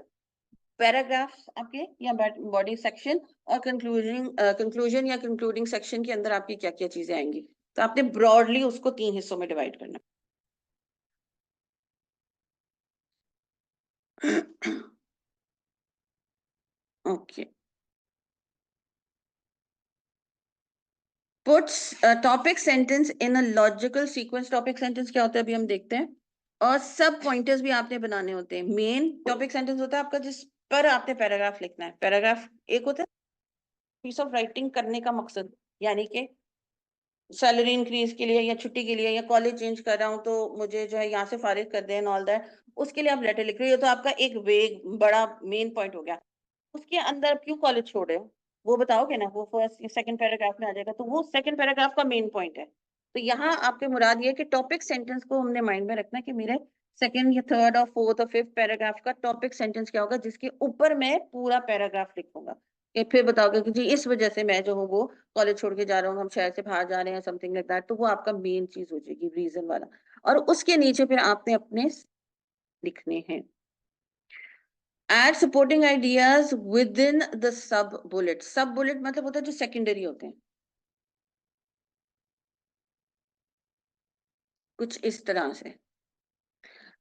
पैराग्राफ आपके या बॉडी सेक्शन, और कंक्लूजन या कंक्लूडिंग सेक्शन के अंदर आपकी क्या क्या चीजें आएंगी। तो आपने ब्रॉडली उसको 3 हिस्सों में डिवाइड करना। Okay, puts topic sentence in a logical sequence. Topic sentence क्या होता है अभी हम देखते हैं। और सब पॉइंटर्स भी आपने बनाने होते हैं। मेन टॉपिक सेंटेंस होता है आपका जिस पर आपने पैराग्राफ लिखना है। पैराग्राफ एक होता है पीस ऑफ राइटिंग करने का मकसद, यानी कि सैलरी इंक्रीज के लिए या छुट्टी के लिए या कॉलेज चेंज कर रहा हूँ तो मुझे जो है यहाँ से फारिग कर दें एंड ऑल दैट, उसके लिए आप लेटर लिख रहे हो। तो आपका एक वेग बड़ा मेन पॉइंट हो गया। उसके अंदर आप क्यों कॉलेज छोड़ रहे हो वो बताओगे ना, वो फर्स्ट सेकंड पैराग्राफ में आ जाएगा, तो वो सेकंड पैराग्राफ का मेन पॉइंट है। तो यहाँ आपके मुराद ये है कि टॉपिक सेंटेंस को हमने माइंड में रखना है कि मेरे सेकंड या थर्ड और फोर्थ और फिफ्थ पैराग्राफ का टॉपिक सेंटेंस क्या होगा जिसके ऊपर मैं पूरा पैराग्राफ लिखूंगा। कि फिर बताओगे कि जी इस वजह से मैं जो हूँ वो कॉलेज छोड़ के जा रहा हूँ, हम शहर से बाहर जा रहे हैं, समथिंग लाइक दैट, तो वो आपका मेन चीज हो जाएगी रीजन वाला। और उसके नीचे फिर आपने अपने लिखने हैं। Add supporting ideas within the sub bullet। सब बुलेट मतलब होता है जो सेकेंडरी होते हैं, कुछ इस तरह से।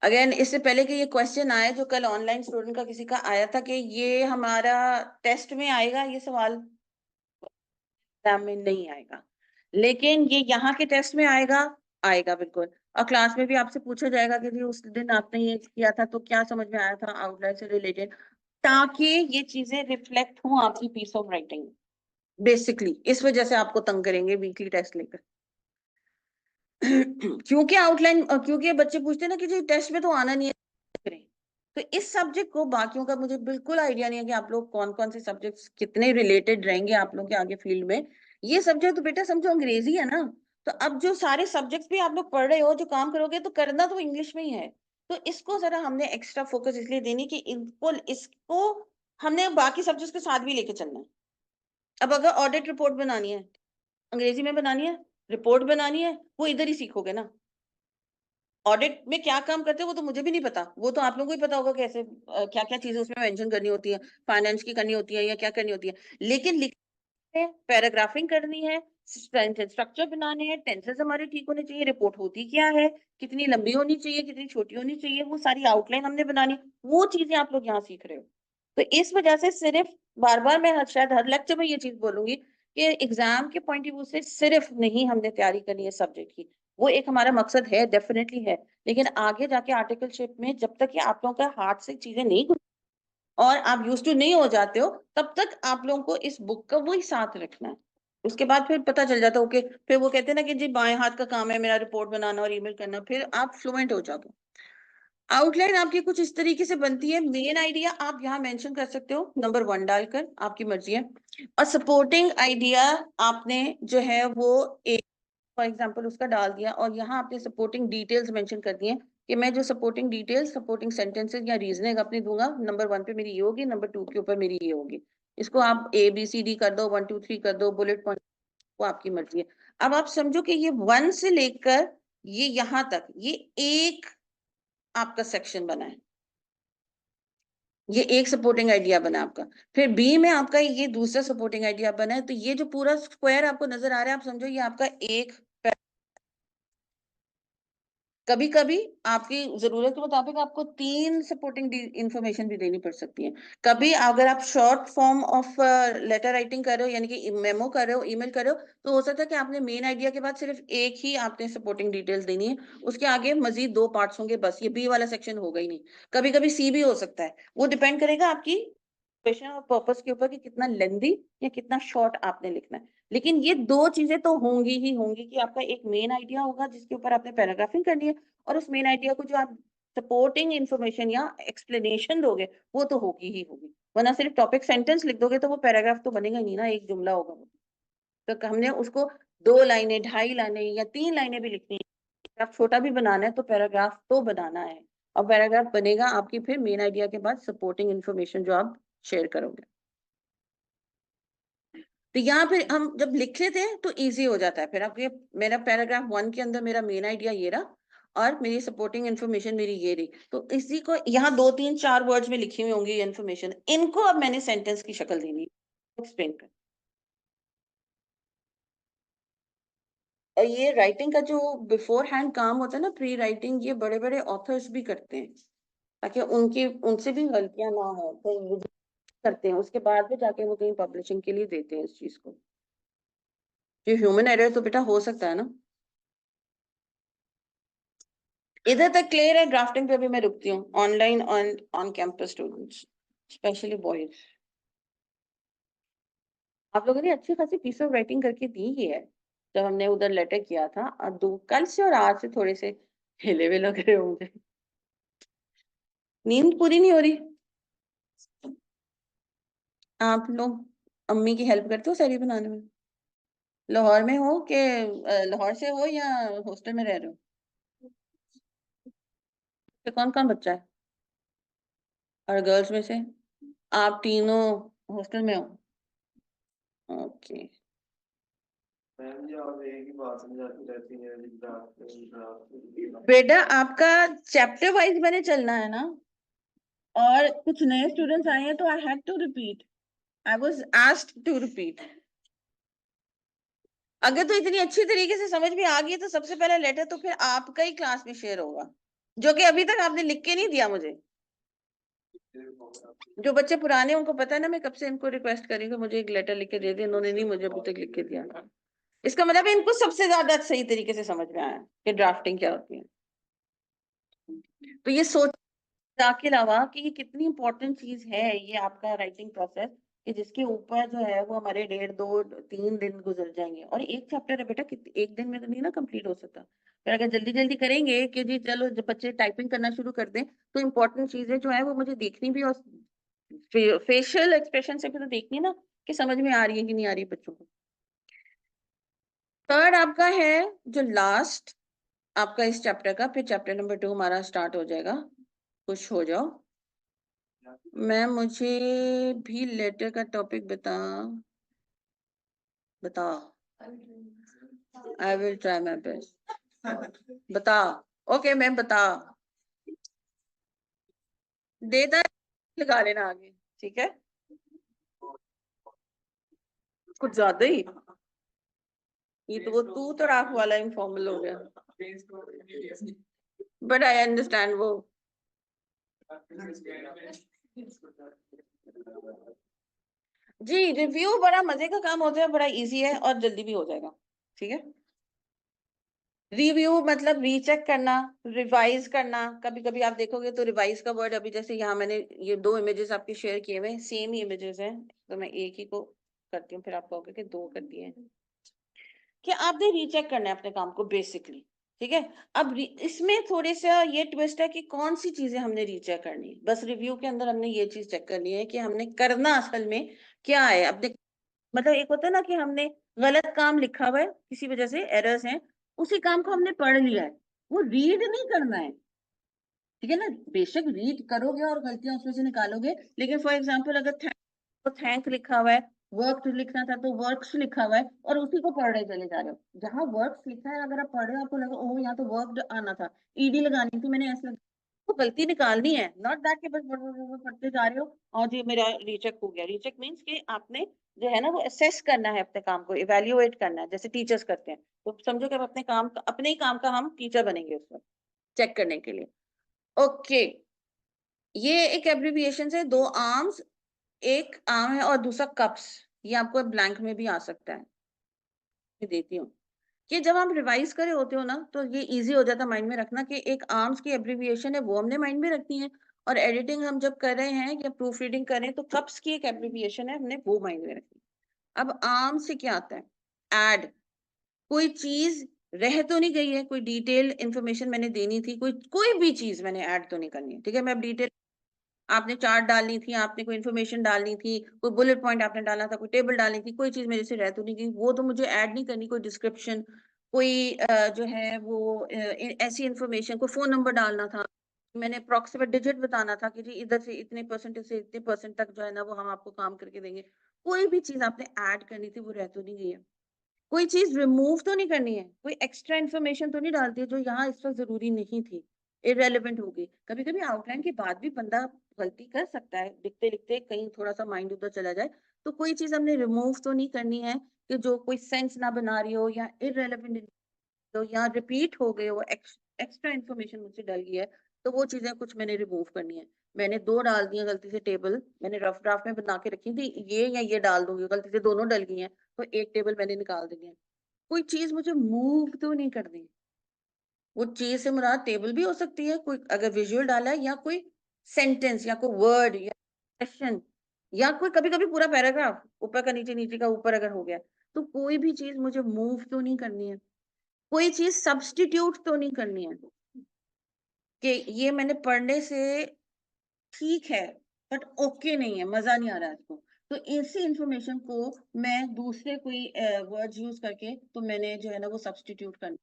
अगेन इससे पहले कि ये क्वेश्चन आए जो कल ऑनलाइन स्टूडेंट का किसी का आया था कि ये हमारा टेस्ट में आएगा, ये सवाल एग्जाम में नहीं आएगा, लेकिन ये यहाँ के टेस्ट में आएगा। आएगा बिल्कुल। और क्लास में भी आपसे पूछा जाएगा कि जी उस दिन आपने ये किया था तो क्या समझ में आया था आउटलाइन से रिलेटेड, ताकि ये चीजें रिफ्लेक्ट हों आपकी पीस ऑफ राइटिंग। बेसिकली इस वजह से आपको तंग करेंगे वीकली टेस्ट लेकर। क्योंकि आउटलाइन, क्योंकि बच्चे पूछते हैं ना कि जी टेस्ट में तो आना नहीं है, करें। तो इस सब्जेक्ट को बाकियों का मुझे बिल्कुल आइडिया नहीं है कि आप लोग कौन कौन से सब्जेक्ट्स कितने रिलेटेड रहेंगे आप लोग के आगे फील्ड में। ये सब्जेक्ट तो बेटा समझो अंग्रेजी है ना, तो अब जो सारे सब्जेक्ट्स भी आप लोग पढ़ रहे हो, जो काम करोगे तो करना तो इंग्लिश में ही है। तो इसको जरा हमने एक्स्ट्रा फोकस इसलिए देनी कि इनको इसको हमने बाकी सब्जेक्ट्स के साथ भी लेके चलना है। अब अगर ऑडिट रिपोर्ट बनानी है, अंग्रेजी में बनानी है, रिपोर्ट बनानी है, वो इधर ही सीखोगे ना। ऑडिट में क्या काम करते हैं वो तो मुझे भी नहीं पता, वो तो आप लोगों को ही पता होगा कैसे क्या क्या चीजें उसमें मेंशन करनी होती है, फाइनेंस की करनी होती है या क्या करनी होती है। लेकिन लिखते हैं, पैराग्राफिंग करनी है, स्ट्रक्चर बनाने हैं, टेंसेस हमारे ठीक होने चाहिए, रिपोर्ट होती क्या है, कितनी लंबी होनी चाहिए, कितनी छोटी होनी चाहिए, वो सारी आउटलाइन हमने बनानी, वो चीजें आप लोग यहाँ सीख रहे हो। तो इस वजह से सिर्फ बार बार मैं शायद हर लेक्चर में ये चीज बोलूंगी कि एग्जाम के पॉइंट ऑफ व्यू से सिर्फ नहीं हमने तैयारी करनी है सब्जेक्ट की, वो एक हमारा मकसद है, डेफिनेटली है। लेकिन आगे जाके आर्टिकलशिप में जब तक कि आप लोगों का हाथ से चीजें नहीं और आप यूज टू नहीं हो जाते हो, तब तक आप लोगों को इस बुक का वही साथ रखना है। उसके बाद फिर पता चल जाता है ओके, फिर वो कहते हैं ना कि जी बाएं हाथ का काम है मेरा रिपोर्ट बनाना और ईमेल करना, फिर आप फ्लुएंट हो जाओगे। आउटलाइन आपकी कुछ इस तरीके से बनती है। मेन आइडिया आप यहाँ मेंशन कर सकते हो नंबर 1 डालकर, आपकी मर्जी है। और सपोर्टिंग आइडिया आपने जो है वो एक फॉर एग्जाम्पल उसका डाल दिया, और यहाँ आपने सपोर्टिंग डिटेल्स मेंशन कर दिए कि मैं जो सपोर्टिंग डिटेल्स सपोर्टिंग सेंटेंसेस या रीजनिंग अपनी दूंगा, नंबर 1 पे मेरी ये होगी, नंबर 2 के ऊपर मेरी ये होगी। इसको आप ABCD कर दो, 1 2 3 कर दो, बुलेट पॉइंट, वो आपकी मर्जी है। अब आप समझो कि ये 1 से लेकर ये यहाँ तक ये एक आपका सेक्शन बना है, ये एक सपोर्टिंग आइडिया बना आपका। फिर बी में आपका ये दूसरा सपोर्टिंग आइडिया बना है, तो ये जो पूरा स्क्वायर आपको नजर आ रहा है, आप समझो ये आपका एक। कभी कभी आपकी जरूरत के मुताबिक आपको 3 सपोर्टिंग इंफॉर्मेशन भी देनी पड़ सकती है। कभी अगर आप short form of letter writing कर रहे हो, यानी कि मेमो कर रहे हो, ईमेल कर रहे हो, तो हो सकता है कि आपने मेन आइडिया के बाद सिर्फ एक ही आपने सपोर्टिंग डिटेल्स देनी है, उसके आगे मजीद 2 पार्ट्स होंगे, बस ये बी वाला सेक्शन होगा ही नहीं। कभी कभी सी भी हो सकता है, वो डिपेंड करेगा आपकी क्वेश्चन और पर्पस के ऊपर कि कितना लेंदी या कितना शॉर्ट आपने लिखना है। लेकिन ये 2 चीजें तो होंगी ही होंगी कि आपका एक मेन आइडिया होगा जिसके ऊपर आपने पैराग्राफिंग करनी है, और उस मेन आइडिया को जो आप सपोर्टिंग इंफॉर्मेशन या एक्सप्लेनेशन दोगे वो तो होगी ही होगी, वरना सिर्फ टॉपिक सेंटेंस लिख दोगे तो वो पैराग्राफ तो बनेगा ही नहीं ना, एक जुमला होगा वो। तो हमने उसको 2 लाइनें, 2.5 लाइनें या 3 लाइनें भी लिखनी है, आप छोटा भी बनाना है तो पैराग्राफ तो बनाना है। और पैराग्राफ बनेगा आपकी फिर मेन आइडिया के बाद सपोर्टिंग इंफॉर्मेशन जो आप शेयर करोगे। तो यहाँ पे हम जब लिख लेते हैं तो इजी हो जाता है, फिर आपके मेरा पैराग्राफ 1 के अंदर मेरा मेन आइडिया ये रहा और मेरी सपोर्टिंग इन्फॉर्मेशन मेरी ये रही, तो इसी को यहाँ 2 3 4 वर्ड्स में लिखी हुई होंगी ये इन्फॉर्मेशन, इनको अब मैंने सेंटेंस की शक्ल देनी है, एक्सप्लेन कर। और ये राइटिंग का जो बिफोर हैंड काम होता है ना, प्री राइटिंग, ये बड़े बड़े ऑथर्स भी करते हैं ताकि उनकी उनसे भी गलतियां ना हो, तो वो करते हैं, उसके बाद भी जाके वो कहीं पब्लिशिंग के लिए देते हैं इस चीज को। ये ह्यूमन एरर तो बेटा हो सकता है ना। इधर तक क्लियर है, ड्राफ्टिंग पे भी मैं रुकती हूँ। Online on campus students, specially boys, आप लोगों ने अच्छी खासी पीस ऑफ राइटिंग करके दी ही है जब हमने उधर लेटर किया था, और दो कल से और आज से थोड़े से हिले हुए लग रहे होंगे, नींद पूरी नहीं हो रही। आप लोग अम्मी की हेल्प करते हो सारी बनाने में? लाहौर में हो कि लाहौर से हो या हॉस्टल में रह रहे हो? तो कौन कौन बच्चा है? और गर्ल्स में से आप तीनों हॉस्टल में हो? ओके। बेटा आपका चैप्टर वाइज मैंने चलना है ना, और कुछ नए स्टूडेंट्स आए हैं तो I had to repeat, I was asked to repeat. अगर तो इतनी अच्छी तरीके से समझ में आ गई तो सबसे पहले लेटर तो फिर आपका ही क्लास में शेयर होगा, जो कि अभी तक आपने लिख के नहीं दिया मुझे। जो बच्चे पुराने उनको पता है ना, मैं कब से इनको रिक्वेस्ट करी कि मुझे एक लेटर लिख के दे दे, इन्होंने नहीं मुझे अभी तक लिख के दिया। इसका मतलब इनको सबसे ज्यादा सही तरीके से समझ में आया कि ड्राफ्टिंग क्या होती है। तो ये सोच के अलावा कि ये कितनी इंपॉर्टेंट चीज है ये आपका राइटिंग प्रोसेस, कि जिसके ऊपर जो है वो हमारे 1.5 2 3 दिन गुजर जाएंगे, और एक चैप्टर है बेटा एक दिन में तो नहीं ना कंप्लीट हो सकता। फिर अगर जल्दी जल्दी करेंगे कि जी चलो जब बच्चे टाइपिंग करना शुरू कर दें तो इंपॉर्टेंट चीजें जो है वो मुझे देखनी भी, और फेशियल एक्सप्रेशन से भी तो देखनी ना कि समझ में आ रही है कि नहीं आ रही है बच्चों को। थर्ड आपका है जो लास्ट आपका इस चैप्टर का, फिर चैप्टर नंबर 2 हमारा स्टार्ट हो जाएगा। खुश हो जाओ। मैं मुझे भी लेटर का टॉपिक बता। I will try my best. बता। ओके मैं बता देता, लगा लेना आगे, ठीक है। कुछ ज्यादा ही, ये तो वो तू तो राख वाला इनफॉर्मल हो गया, बट आई अंडरस्टैंड वो। जी रिव्यू बड़ा मजे का काम होता है, बड़ा इजी है और जल्दी भी हो जाएगा, ठीक है। रिव्यू मतलब रीचेक करना, रिवाइज करना। कभी कभी आप देखोगे तो रिवाइज का वर्ड, अभी जैसे यहाँ मैंने ये 2 इमेजेस आपके शेयर किए हुए, सेम ही इमेजेस हैं, तो मैं एक ही को करती हूँ, फिर आप कहोगे कि 2 कर दिए हैं। कि आपने रीचेक करना है अपने काम को बेसिकली, ठीक है। अब इसमें थोड़े सा ये ट्विस्ट है कि कौन सी चीजें हमने रीचेक करनी है। बस रिव्यू के अंदर हमने ये चीज चेक करनी है कि हमने करना असल में क्या है। अब मतलब एक होता है ना कि हमने गलत काम लिखा हुआ है, किसी वजह से एरर्स हैं, उसी काम को हमने पढ़ लिया है, वो रीड नहीं करना है, ठीक है ना। बेशक रीड करोगे और गलतियां उसमें से निकालोगे, लेकिन फॉर एग्जाम्पल अगर तो थैंक लिखा हुआ है, वर्क लिखना था तो वर्क्स लिखा हुआ है, और उसी को पढ़ रहे चले जा रहे हो। जहां वर्क्स लिखा है अगर आप पढ़ रहे हो आपको लगा ओह यहाँ तो वर्क आना था, ईडी लगानी थी, मैंने ऐसा तो गलती निकालनी है, नॉट दैट कि बस पढ़ते जा रहे हो और जी मेरा रीचेक हो गया। रीचेक मीन्स कि आपने जो है ना वो असेस करना है अपने काम को, इवेल्युएट करना है, जैसे टीचर्स करते हैं। तो समझो कि अब अपने ही काम का हम टीचर बनेंगे उसमें चेक करने के लिए। ओके, ये एक एब्रिविएशन है, 2 आर्म्स, एक आर्म है और दूसरा कप्स, ये आपको ब्लैंक में भी आ सकता है, मैं देती हूँ। कि जब आप रिवाइज करे होते हो ना तो ये इजी हो जाता है माइंड में रखना कि एक आर्म्स की एब्रिविएशन है वो हमने माइंड में रखनी है, और एडिटिंग हम जब कर रहे हैं या प्रूफ रीडिंग कर रहे हैं तो कप्स की एक एब्रिविएशन है हमने वो माइंड में रखनी है। अब आर्म से क्या आता है? ऐड, कोई चीज रह तो नहीं गई है, कोई डिटेल इंफॉर्मेशन मैंने देनी थी, कोई भी चीज मैंने ऐड तो नहीं करनी है, ठीक है। मैं अब डिटेल, आपने चार्ट डालनी थी, आपने कोई इन्फॉर्मेशन डालनी थी, कोई बुलेट पॉइंट आपने डालना था, कोई टेबल डालनी थी, कोई चीज मेरे से रह तो नहीं गई, वो तो मुझे ऐड नहीं करनी। कोई डिस्क्रिप्शन, कोई जो है वो ऐसी इन्फॉर्मेशन, कोई फोन नंबर डालना था, मैंने अप्रोक्सीमेट डिजिट बताना था कि जी इधर से इतने परसेंटेज से इतने परसेंट तक जो है ना वो हम आपको काम करके देंगे। कोई भी चीज आपने ऐड करनी थी वो रह तो नहीं गई है। कोई चीज रिमूव तो नहीं करनी है, कोई एक्स्ट्रा इन्फॉर्मेशन तो नहीं डालती है जो यहाँ इस वक्त जरूरी नहीं थी, इरेलीवेंट होगी। कभी कभी आउटलाइन के बाद भी बंदा गलती कर सकता है, लिखते लिखते कहीं थोड़ा सा माइंड उधर चला जाए, तो कोई चीज हमने रिमूव तो नहीं करनी है कि जो कोई सेंस ना बना रही हो या इरेलीवेंट, तो यहाँ रिपीट हो गए, वो एक्स्ट्रा इन्फॉर्मेशन मुझसे डल गई है, तो वो चीजें कुछ मैंने रिमूव करनी है। मैंने दो डाल दी गलती से टेबल, मैंने रफ ड्राफ्ट में बना के रखी थी, ये या ये डाल दूंगी, गलती से दोनों डल गई हैं, तो एक टेबल मैंने निकाल दी है। कोई चीज मुझे मूव तो नहीं करनी। वो चीज से मुराद टेबल भी हो सकती है, कोई अगर विजुअल डाला है, या कोई सेंटेंस, या कोई वर्ड, या क्वेश्चन, या कोई कभी कभी पूरा पैराग्राफ, ऊपर का नीचे, नीचे का ऊपर अगर हो गया, तो कोई भी चीज मुझे मूव तो नहीं करनी है। कोई चीज सब्स्टिट्यूट तो नहीं करनी है कि ये मैंने पढ़ने से ठीक है बट ओके नहीं है, मजा नहीं आ रहा है इसको, तो इसी इंफॉर्मेशन को मैं दूसरे कोई वर्ड्स यूज करके तो मैंने जो है ना वो सब्स्टिट्यूट करना,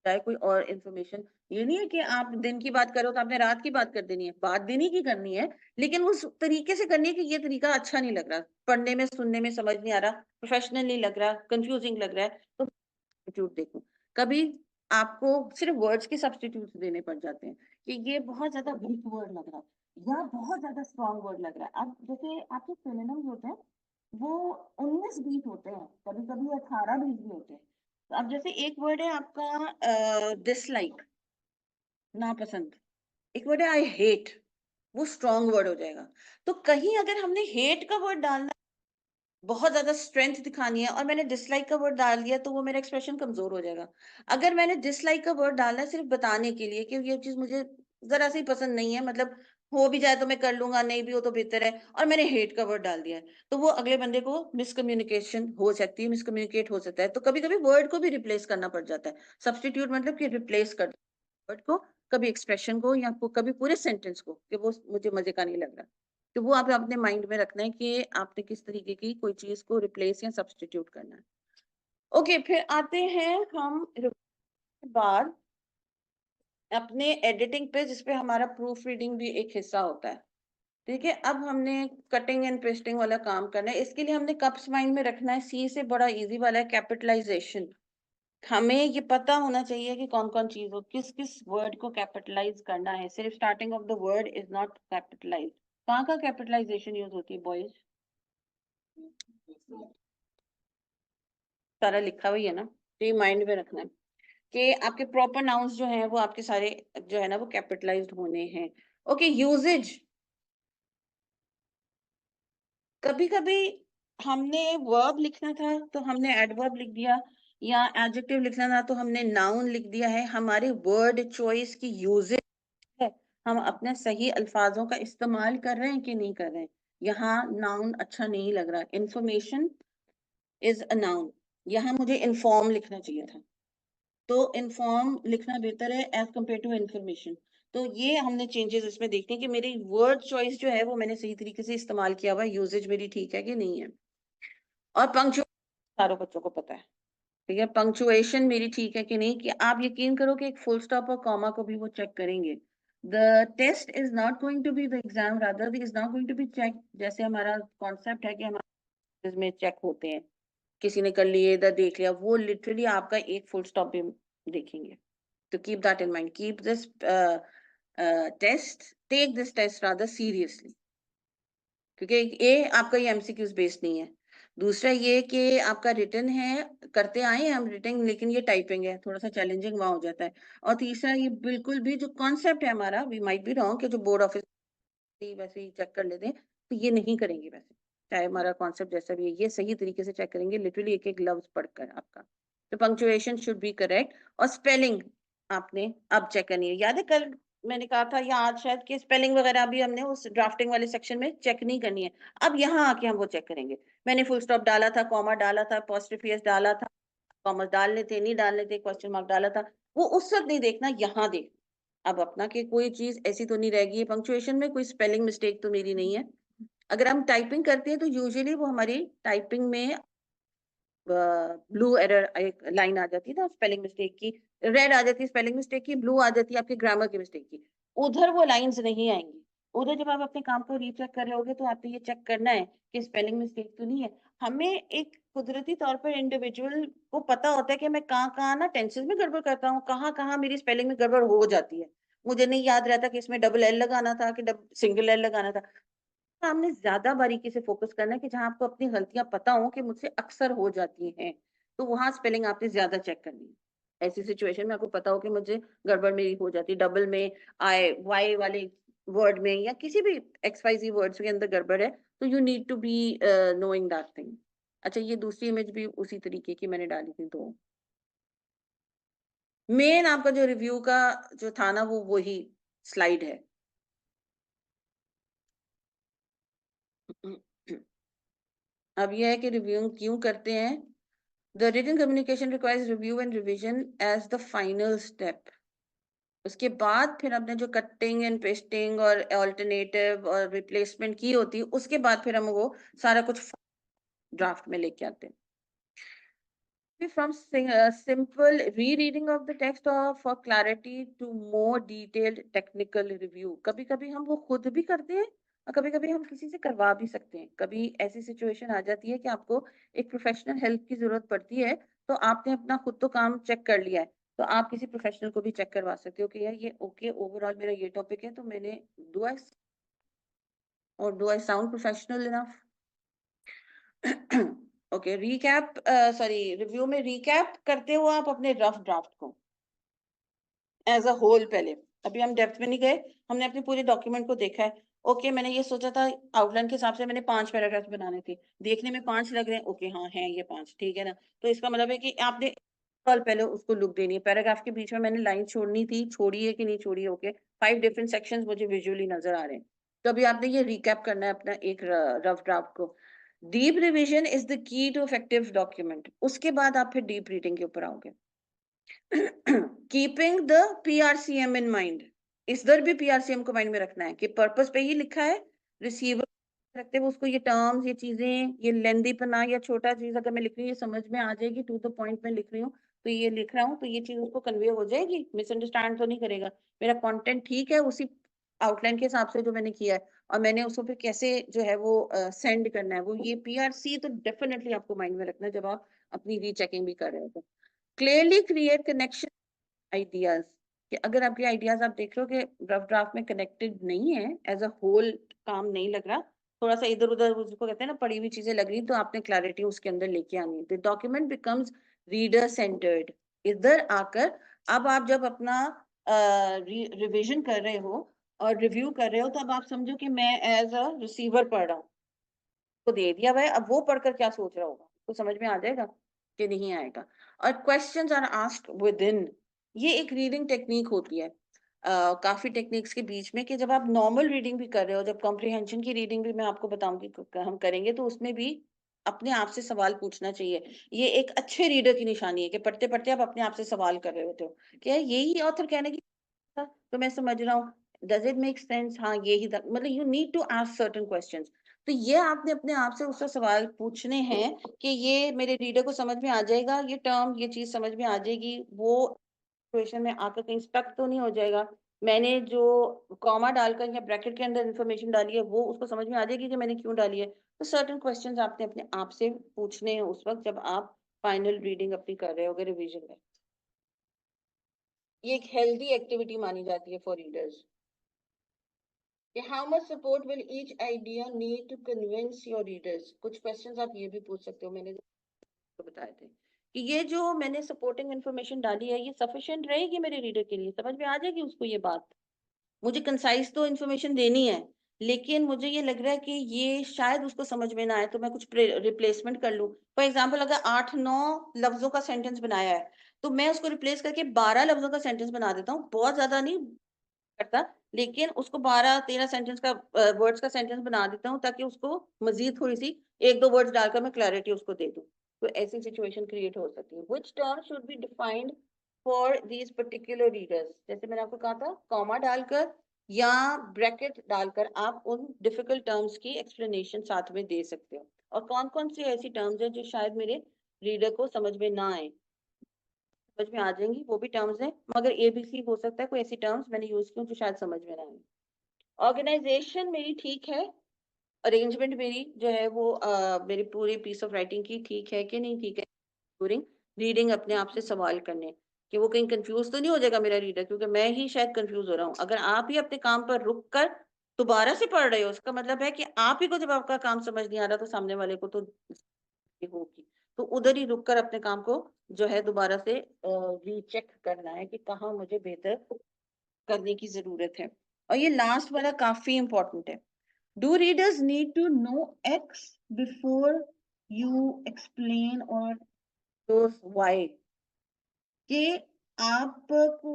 चाहे कोई और इंफॉर्मेशन। ये नहीं है कि आप दिन की बात करो तो आपने रात की बात कर देनी है, बात दिन ही की करनी है, लेकिन उस तरीके से करनी है कि ये तरीका अच्छा नहीं लग रहा, पढ़ने में, सुनने में समझ नहीं आ रहा, प्रोफेशनल नहीं लग रहा, कंफ्यूजिंग लग रहा है, तो सब्स्टिट्यूट देखो। कभी आपको सिर्फ वर्ड्स के सब्स्टिट्यूट देने पड़ जाते हैं कि ये बहुत ज्यादा वीक वर्ड लग रहा है या बहुत ज्यादा स्ट्रॉन्ग वर्ड लग रहा है। अब जैसे आपके सिनोनिम्स होते हैं वो 19-20 होते हैं, कभी कभी 18-20 भी होते हैं। तो अब जैसे एक वर्ड है आपका डिसलाइक, नापसंद, एक वर्ड है आई हेट, वो स्ट्रॉन्ग वर्ड हो जाएगा। तो कहीं अगर हमने हेट का वर्ड डालना, बहुत ज्यादा स्ट्रेंथ दिखानी है, और मैंने डिसलाइक का वर्ड डाल दिया, तो वो मेरा एक्सप्रेशन कमजोर हो जाएगा। अगर मैंने डिसलाइक का वर्ड डाला है सिर्फ बताने के लिए कि ये चीज मुझे जरा सी पसंद नहीं है, मतलब हो भी जाए तो मैं कर लूंगा, नहीं भी हो तो बेहतर है, और मैंने हेट का वर्ड डाल दिया है, तो वो अगले बंदे को मिसकम्युनिकेशन हो सकती है, मिसकम्युनिकेट हो सकता है। तो कभी कभी वर्ड को भी रिप्लेस करना पड़ जाता है। सब्सटीट्यूट मतलब कि रिप्लेस कर वर्ड को, कभी एक्सप्रेशन को, या कभी पूरे सेंटेंस को, कि वो मुझे मजे का नहीं लग रहा। तो वो आप अपने माइंड में रखना है कि आपने किस तरीके की कोई चीज को रिप्लेस या सब्स्टिट्यूट करना है। ओके, फिर आते हैं हम बाद अपने एडिटिंग पे, जिसपे हमारा प्रूफ रीडिंग भी एक हिस्सा होता है। ठीक है, अब हमने कटिंग एंड पेस्टिंग वाला काम करना है। इसके लिए हमने कप्स माइंड में रखना है, सी से बड़ा इजी वाला है कैपिटलाइजेशन। हमें ये पता होना चाहिए कि कौन कौन चीज हो, किस किस वर्ड को कैपिटलाइज करना है। सिर्फ starting of the word is not capitalize. कहाँ का कैपिटलाइजेशन यूज होती है बॉयज? सारा लिखा हुआ ही है ना, तो ये माइंड में रखना है कि आपके प्रॉपर नाउन्स जो हैं वो आपके सारे जो है ना वो कैपिटलाइज्ड होने हैं। Okay, usage. कभी कभी हमने वर्ब लिखना था तो हमने एडवर्ब लिख दिया, या एडजेक्टिव लिखना था तो हमने नाउन लिख दिया है। हमारे वर्ड चॉइस की यूजेज है, हम अपने सही अल्फाजों का इस्तेमाल कर रहे हैं कि नहीं कर रहे हैं। यहाँ नाउन अच्छा नहीं लग रहा, इंफॉर्मेशन इज अ नाउन, यहाँ मुझे इन्फॉर्म लिखना चाहिए था, तो इन्फॉर्म लिखना बेहतर है एज कम्पेयर टू इन्फॉर्मेशन। तो ये हमने चेंजेस इसमें देखने कि मेरी वर्ड चॉइस जो है वो मैंने सही तरीके से इस्तेमाल किया हुआ, यूजेज मेरी ठीक है कि नहीं है। और पंक्चुएशन सारों बच्चों को पता है, ठीक है, पंक्चुएशन मेरी ठीक है कि नहीं, कि आप यकीन करो कि एक फुल स्टॉप और कॉमा को भी वो चेक करेंगे। The test is not going to be the exam, rather is not going to be check, जैसे हमारा कॉन्सेप्ट है कि हमारे इसमें चेक होते हैं, किसी ने कर लिए, इधर देख लिया, वो लिटरली आपका एक फुल स्टॉप भी देखेंगे। तो keep that in mind, keep this test, take this test rather seriously, क्योंकि ये आपका ये एमसीक्यूज बेस्ड नहीं है। दूसरा ये कि आपका रिटर्न है, करते आए हैं हम रिटर्न, लेकिन ये टाइपिंग है, थोड़ा सा चैलेंजिंग वहां हो जाता है। और तीसरा ये बिल्कुल भी जो कॉन्सेप्ट है हमारा, वी माइट बी रॉन्ग, कि जो बोर्ड ऑफिस वैसे ही चेक कर लेते हैं, तो ये नहीं करेंगे वैसे, चाहे हमारा कॉन्सेप्ट जैसा भी है, ये सही तरीके से चेक करेंगे, लिटरली एक एक लफ्ज पढ़कर आपका। तो पंक्चुएशन शुड बी करेक्ट, और स्पेलिंग आपने अब चेक करनी है। याद है कल मैंने कहा था, या आज शायद, कि स्पेलिंग वगैरह भी हमने उस ड्राफ्टिंग वाले सेक्शन में चेक नहीं करनी है, अब यहाँ आके हम वो चेक करेंगे। मैंने फुल स्टॉप डाला था, कॉमा डाला था, अपॉस्ट्रोफी एस डाला था, कॉमर्स डालने थे, नहीं डालने थे, क्वेश्चन मार्क डाला था, वो उस वक्त नहीं देखना, यहाँ देख। अब अपना कि कोई चीज ऐसी तो नहीं रहेगी, पंक्चुएशन में कोई स्पेलिंग मिस्टेक तो मेरी नहीं है। अगर हम टाइपिंग करते हैं तो यूजुअली वो हमारी टाइपिंग में ब्लू एरर एक लाइन आ जाती है ना स्पेलिंग मिस्टेक की, रेड आ जाती है स्पेलिंग मिस्टेक की, ब्लू आ जाती है आपके ग्रामर की मिस्टेक की। उधर वो लाइंस नहीं आएंगी। उधर जब आप अपने काम को रीचेक कर रहे होगे तो आपको ये चेक करना है कि स्पेलिंग मिस्टेक तो नहीं है। हमें एक कुदरती तौर पर इंडिविजुअल को पता होता है कि मैं कहाँ कहाँ ना टेंसेस में गड़बड़ करता हूँ, कहाँ कहाँ मेरी स्पेलिंग में गड़बड़ हो जाती है। मुझे नहीं याद रहता कि इसमें डबल एल लगाना था कि सिंगल एल लगाना था। हमने ज्यादा बारीकी से फोकस करना है कि जहां आपको अपनी गलतियां पता हो कि मुझसे अक्सर हो जाती हैं, तो वहां स्पेलिंग आपने ज्यादा चेक करनी है। ऐसी सिचुएशन में आपको पता हो कि मुझे गड़बड़ मेरी हो जाती है, डबल में आई वाई वाले वर्ड में या किसी भी एक्स वाई जी वर्ड्स के अंदर गड़बड़ है, तो you need to be knowing that thing. अच्छा, ये दूसरी इमेज भी उसी तरीके की मैंने डाली थी। तो मेन आपका जो रिव्यू का जो था ना, वो वही स्लाइड है। अब यह है कि रिव्यू क्यों करते हैं। The written communication requires review and revision as the final step. उसके बाद फिर हमने जो कटिंग एंड पेस्टिंग और अल्टरनेटिव और रिप्लेसमेंट की होती है, उसके बाद फिर हम वो सारा कुछ ड्राफ्ट में लेके आते हैं। From simple rereading of the text or for clarity to more detailed technical review. कभी कभी हम वो खुद भी करते हैं और कभी कभी हम किसी से करवा भी सकते हैं। कभी ऐसी सिचुएशन आ जाती है कि आपको एक प्रोफेशनल हेल्प की जरूरत पड़ती है, तो आपने अपना खुद तो काम चेक कर लिया है, तो आप किसी प्रोफेशनल को भी चेक करवा सकते हो कि यार ये ओके, ओवरऑल मेरा ये टॉपिक है, तो मैंने do I sound professional enough. Okay, recap sorry review में रीकैप करते हो आप अपने रफ ड्राफ्ट को एज अ होल। पहले अभी हम डेप्थ में नहीं गए, हमने अपने पूरे डॉक्यूमेंट को देखा है। ओके, मैंने ये सोचा था आउटलाइन के हिसाब से मैंने 5 पैराग्राफ बनाने थे, देखने में 5 लग रहे हैं, ओके हाँ है ये 5, ठीक है ना। तो इसका मतलब है कि आपने साल पहले उसको लुक देनी है। पैराग्राफ के बीच में मैंने लाइन छोड़नी थी, छोड़ी है कि नहीं छोड़ी है। ओके, 5 डिफरेंट सेक्शंस मुझे विजुअली नजर आ रहे हैं। तो अभी आपने ये रिकैप करना है अपना एक रफ ड्राफ्ट को। Deep revision is the key to effective document. उसके बाद आप फिर डीप रीडिंग के ऊपर आओगे। Keeping the PRCM in mind. इधर भी पीआरसीएम को माइंड में रखना है कि पर्पस पे ही लिखा है। रिसीवर रखते हुए उसको ये टर्म्स, ये चीजें, ये लेंदी पना या छोटा चीज अगर मैं लिख रही हूँ ये समझ में आ जाएगी, टू द पॉइंट में लिख रही हूँ, तो ये लिख रहा हूँ तो ये चीज उसको कन्वे हो जाएगी, मिसअंडरस्टैंड तो नहीं करेगा। मेरा कंटेंट ठीक है उसी आउटलाइन के हिसाब से जो मैंने किया है, और मैंने उसको फिर कैसे जो है वो सेंड करना है, वो ये पीआरसी तो डेफिनेटली आपको माइंड में रखना है जब आप अपनी रीचेकिंग भी कर रहे हो। तो क्लियरली क्रिएट कनेक्शन आइडियाज, कि अगर आपके आइडियाज आप देख रहे हो कि रफ ड्राफ्ट में कनेक्टेड नहीं है, एज अ होल काम नहीं लग रहा, थोड़ा सा इधर उधर उसको कहते हैं ना पड़ी हुई चीजें लग रही, तो आपने क्लैरिटी उसके अंदर लेके आनी है। The document becomes reader centred. इधर आकर अब आप जब अपना रिविजन कर रहे हो और रिव्यू कर रहे हो, तो अब आप समझो कि मैं एज अ रिसीवर पढ़ रहा हूँ, को दे दिया भाई, अब वो पढ़कर क्या सोच रहा होगा, तो समझ में आ जाएगा कि नहीं आएगा। और questions are asked within, ये एक रीडिंग टेक्निक होती है काफी टेक्निक्स के बीच में, कि जब आप नॉर्मल रीडिंग भी कर रहे हो, जब कॉम्प्रिहेंशन की रीडिंग भी मैं आपको बताऊंगी हम करेंगे, तो उसमें भी अपने आप से सवाल पूछना चाहिए। ये एक अच्छे रीडर की निशानी है कि पढ़ते पढ़ते आप अपने आप से सवाल कर रहे होते हो, क्या यही ऑथर कहने की था, तो मैं समझ रहा हूँ, डज इट मेक सेंस, हाँ यही था, मतलब you need to ask certain questions. तो ये आपने अपने आप से उससे सवाल पूछने हैं कि ये मेरे रीडर को समझ में आ जाएगा, ये टर्म ये चीज समझ में आ जाएगी, वो सिचुएशन में आकर कहीं स्टक तो नहीं हो जाएगा, मैंने जो कॉमा डालकर या ब्रैकेट के अंदर इंफॉर्मेशन डाली है वो उसको समझ में आ जाएगी कि मैंने क्यों डाली है। तो सर्टेन क्वेश्चंस आपने अपने आप से पूछने हैं उस वक्त जब आप फाइनल रीडिंग अपनी कर रहे होगे रिवीजन में। ये एक हेल्दी एक्टिविटी मानी जाती है for readers. How much support will each idea need to convince your readers. कुछ क्वेश्चंस आप ये भी पूछ सकते हो, मैंने जो बताए थे कि ये जो मैंने सपोर्टिंग इन्फॉर्मेशन डाली है ये सफिशिएंट रहेगी मेरे रीडर के लिए, समझ में आ जाएगी उसको ये बात। मुझे कंसाइज तो इन्फॉर्मेशन देनी है, लेकिन मुझे ये लग रहा है कि ये शायद उसको समझ में ना आए, तो मैं कुछ रिप्लेसमेंट कर लूं। फॉर एग्जाम्पल अगर 8-9 लफ्जों का सेंटेंस बनाया है, तो मैं उसको रिप्लेस करके 12 लफ्जों का सेंटेंस बना देता हूँ, बहुत ज्यादा नहीं करता, लेकिन उसको 12-13 सेंटेंस का वर्ड्स का सेंटेंस बना देता हूँ, ताकि उसको मजीद थोड़ी सी 1-2 वर्ड्स डालकर मैं क्लैरिटी उसको दे दूँ। तो ऐसी सिचुएशन क्रिएट हो सकती है। Which term should be defined for these particular readers, जैसे मैंने आपको कहा था कॉमा डालकर या ब्रैकेट डालकर आप उन डिफिकल्ट टर्म्स की एक्सप्लेनेशन साथ में दे सकते हो। और कौन कौन सी ऐसी टर्म्स हैं जो शायद मेरे रीडर को समझ में ना आए, समझ में आ जाएंगी, वो भी टर्म्स हैं, मगर ABC हो सकता है कोई ऐसी टर्म्स मैंने यूज की जो शायद समझ में ना आए। ऑर्गेनाइजेशन मेरी ठीक है, अरेंजमेंट मेरी जो है वो मेरी पूरी पीस ऑफ राइटिंग की ठीक है कि नहीं ठीक है, ड्यूरिंग रीडिंग अपने आप से सवाल करने कि वो कहीं कंफ्यूज तो नहीं हो जाएगा मेरा रीडर, क्योंकि मैं ही शायद कंफ्यूज हो रहा हूँ। अगर आप ही अपने काम पर रुक कर दोबारा से पढ़ रहे हो, उसका मतलब है कि आप ही को जब आपका काम समझ नहीं आ रहा तो सामने वाले को तो होगी। तो उधर ही रुक कर अपने काम को जो है दोबारा से रीचेक करना है कि कहाँ मुझे बेहतर करने की जरूरत है। और ये लास्ट वाला काफी इंपॉर्टेंट है। Do readers need to know x before you explain और वाई, कि आपको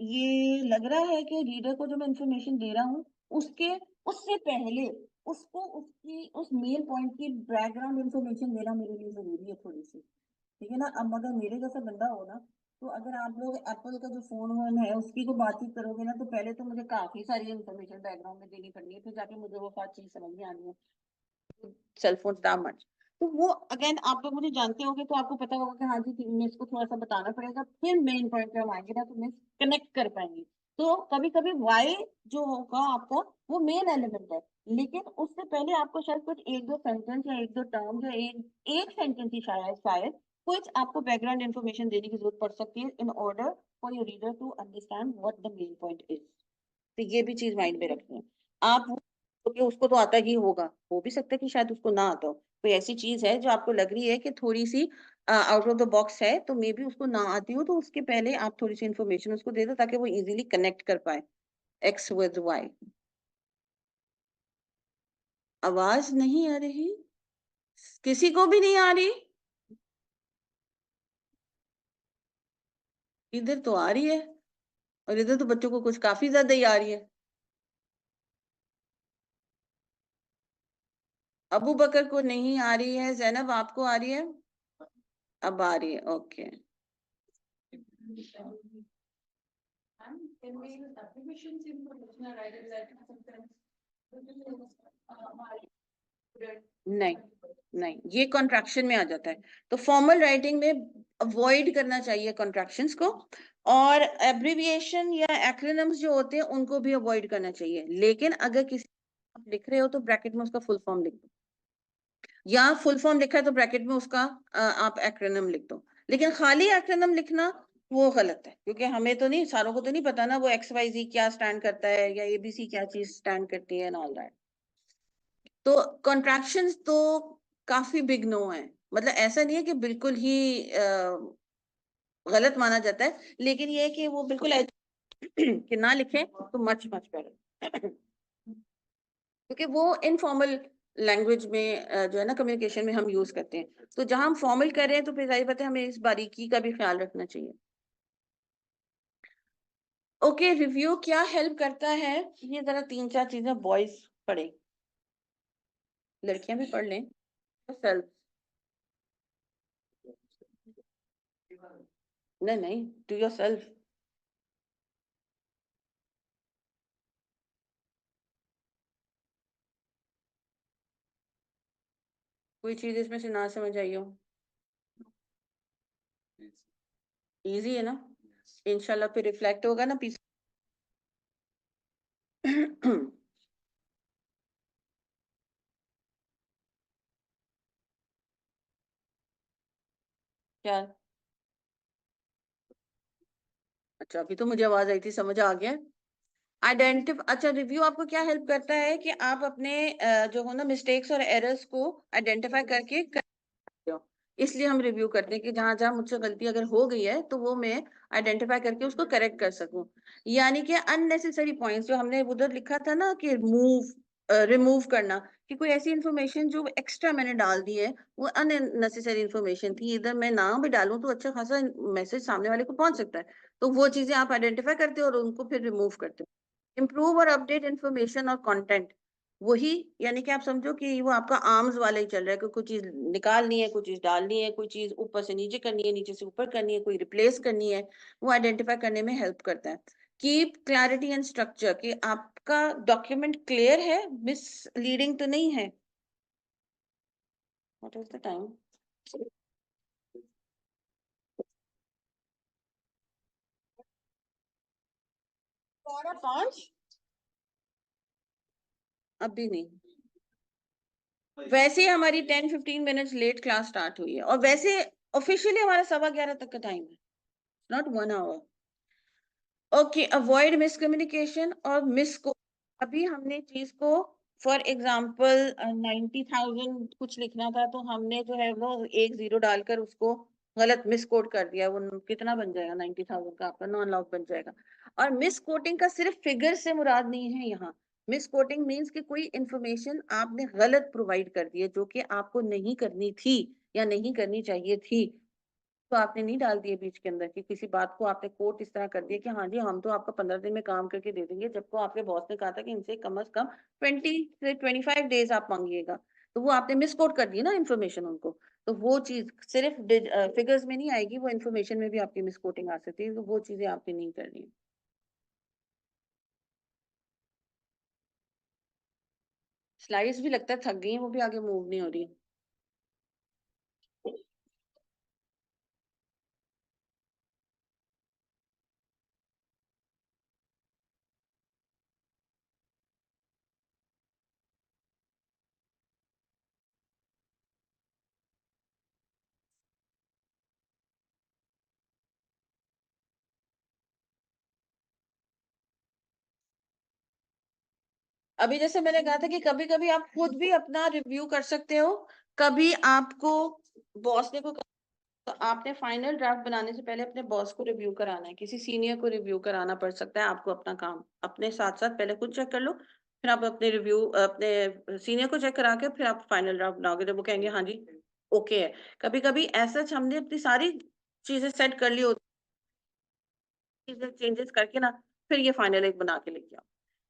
ये लग रहा है कि रीडर को जो मैं इंफॉर्मेशन दे रहा हूँ उसके उससे पहले उसको उसकी उस मेन पॉइंट की बैकग्राउंड इंफॉर्मेशन देना मेरे लिए जरूरी है थोड़ी सी, ठीक है ना। अब अगर मेरे जैसा बंदा हो ना, तो अगर आप लोग एप्पल का जो फोन वोन है उसकी को बातचीत करोगे ना, तो पहले तो मुझे काफी सारी इंफॉर्मेशन बैकग्राउंड में देनी पड़नी है, फिर जाके मुझे वो बात चीज समझ में आनी है। सेल फोन दैट मच, तो वो अगेन आप लोग मुझे जानते होंगे तो आपको पता होगा कि हाँ जी मैं इसको थोड़ा सा बताना पड़ेगा, फिर मेन पॉइंट पे हम आएंगे ना तो मैं कनेक्ट कर पाएंगे। तो कभी कभी वाई जो होगा आपका वो मेन एलिमेंट है, लेकिन उससे पहले आपको शायद कुछ एक दो सेंटेंस या एक दो टर्म या एक सेंटेंस ही शायद शायद कुछ आपको बैकग्राउंड इन्फॉर्मेशन देने की जरूरत पड़ सकती है in order for your reader to understand what the main point is. तो ये भी चीज माइंड में रखनी है। आप क्योंकि उसको तो आता ही होगा, हो भी सकता है कि शायद उसको ना आता हो, कोई ऐसी चीज है जो आपको लग रही है कि थोड़ी सी आउट ऑफ द बॉक्स है, तो मे बी उसको ना आती हो, तो उसके पहले आप थोड़ी सी इन्फॉर्मेशन उसको दे दो ताकि वो इजीली कनेक्ट कर पाए एक्स विद वाई। आवाज नहीं आ रही, किसी को भी नहीं आ रही? इधर तो आ रही है, और इधर तो बच्चों को कुछ काफी ज्यादा ही आ रही है। अबू बकर को नहीं आ रही है, जैनब आपको आ रही है? अब आ रही है, ओके। नहीं, नहीं, ये कॉन्ट्रैक्शन में आ जाता है। तो फॉर्मल राइटिंग में अवॉइड करना चाहिए कॉन्ट्रैक्शंस को, और एब्रिविएशन या एक्रोनिम्स जो होते हैं उनको भी अवॉइड करना चाहिए। लेकिन अगर किसी आप लिख रहे हो तो ब्रैकेट में उसका फुल फॉर्म लिख दो, या फुल फॉर्म लिखा है तो ब्रैकेट में उसका आप एक्रोनिम लिख दो। लेकिन खाली एक्रोनिम लिखना वो गलत है, क्योंकि हमें तो नहीं, सारों को तो नहीं पता ना वो XYZ क्या स्टैंड करता है या ABC क्या चीज स्टैंड करती है एंड ऑल दैट। तो कॉन्ट्रैक्शंस तो काफी बिग नो है, मतलब ऐसा नहीं है कि बिल्कुल ही गलत माना जाता है, लेकिन ये है कि वो बिल्कुल कि ना लिखें तो मच मच बेटर, क्योंकि वो इनफॉर्मल लैंग्वेज में जो है ना कम्युनिकेशन में हम यूज करते हैं। तो जहां हम फॉर्मल कर रहे हैं तो फिर जाहिर बात है हमें इस बारीकी का भी ख्याल रखना चाहिए। ओके, रिव्यू क्या हेल्प करता है, ये जरा तीन चार चीजें बॉयज पढ़े, लड़कियां भी पढ़ लें। सेल्फ, नहीं नहीं, टू योर सेल्फ। कोई चीज इसमें से ना समझ आई हो? इजी है ना? इंशाल्लाह फिर रिफ्लेक्ट होगा ना पीस। क्या? अच्छा, अभी तो मुझे आवाज आई थी, समझ आ गया। अच्छा, रिव्यू आपको क्या हेल्प करता है कि आप अपने जो हो ना मिस्टेक्स और एरर्स को आइडेंटिफाई करके हो। इसलिए हम रिव्यू करते हैं कि जहां जहां मुझसे गलती अगर हो गई है तो वो मैं आइडेंटिफाई करके उसको करेक्ट कर सकूं। यानी कि अननेसेसरी पॉइंट्स जो हमने उधर लिखा था ना कि रिमूव करना, कि कोई ऐसी इंफॉर्मेशन जो एक्स्ट्रा मैंने डाल दी है वो अननेसेसरी इंफॉर्मेशन थी, इधर मैं ना भी डालूं तो अच्छा खासा मैसेज सामने वाले को पहुंच सकता है। तो वो चीजें आप आइडेंटिफाई करते हो और उनको फिर रिमूव करते हो। इम्प्रूव और अपडेट इंफॉर्मेशन और कंटेंट, वही, यानी कि आप समझो कि वो आपका आर्म्स वाला ही चल रहा है कि कोई चीज निकालनी है, कोई चीज डालनी है, कोई चीज ऊपर से नीचे करनी है, नीचे से ऊपर करनी है, कोई रिप्लेस करनी है, वो आइडेंटिफाई करने में हेल्प करता है। कीप क्लैरिटी एंड स्ट्रक्चर, कि आपका डॉक्यूमेंट क्लियर है, मिसलीडिंग तो नहीं है। What is the time? 12:05। अभी नहीं, वैसे ही हमारी 10-15 मिनट्स लेट क्लास स्टार्ट हुई है, और वैसे ऑफिशियली हमारा 11:15 तक का टाइम है, not 1 hour. Okay, avoid miscommunication और मिस को, अभी हमने चीज को, फॉर एग्जाम्पल 90,000 कुछ लिखना था, तो हमने जो है वो एक जीरो डालकर उसको गलत मिस कोड कर दिया। वो कितना बन जाएगा? 90,000 का आपका नॉन लॉग बन जाएगा। और मिस कोटिंग का सिर्फ फिगर से मुराद नहीं है यहाँ। मिस कोटिंग मीन्स कि कोई इंफॉर्मेशन आपने गलत प्रोवाइड कर दी है, जो कि आपको नहीं करनी थी या नहीं करनी चाहिए थी, तो आपने नहीं डाल दिए बीच के अंदर, कि किसी बात को आपने कोट इस तरह कर दिया कि हाँ जी हम तो आपको 15 दिन में काम करके दे देंगे, जबकि आपके बॉस ने कहा था कि इनसे कम से कम 20 से 25 डेज आप मांगिएगा। तो वो आपने मिस कोट कर दी ना इन्फॉर्मेशन उनको। तो वो चीज सिर्फ फिगर्स में नहीं आएगी, वो इन्फॉर्मेशन में भी आपकी मिस कोटिंग आ सकती है, तो वो चीजें आपने नहीं करनी है। स्लाइड्स भी लगता है थक गई हैं, वो भी आगे मूव नहीं हो रही। अभी जैसे मैंने कहा था कि कभी कभी आप खुद भी अपना रिव्यू कर सकते हो। कभी आपको बॉस ने कोई, तो आपने फाइनल ड्राफ्ट बनाने से पहले अपने बॉस को रिव्यू कराना है, किसी सीनियर को रिव्यू कराना पड़ सकता है आपको। अपना काम अपने साथ साथ पहले खुद चेक कर लो, फिर आप अपने रिव्यू अपने सीनियर को चेक करा के फिर आप फाइनल ड्राफ्ट बनाओगे, तो वो कहेंगे हाँ जी ओके है। कभी कभी ऐसा हमने अपनी सारी चीजें सेट कर ली होती, चीजें चेंजेस करके ना, फिर ये फाइनल एक बना के लेके आओ।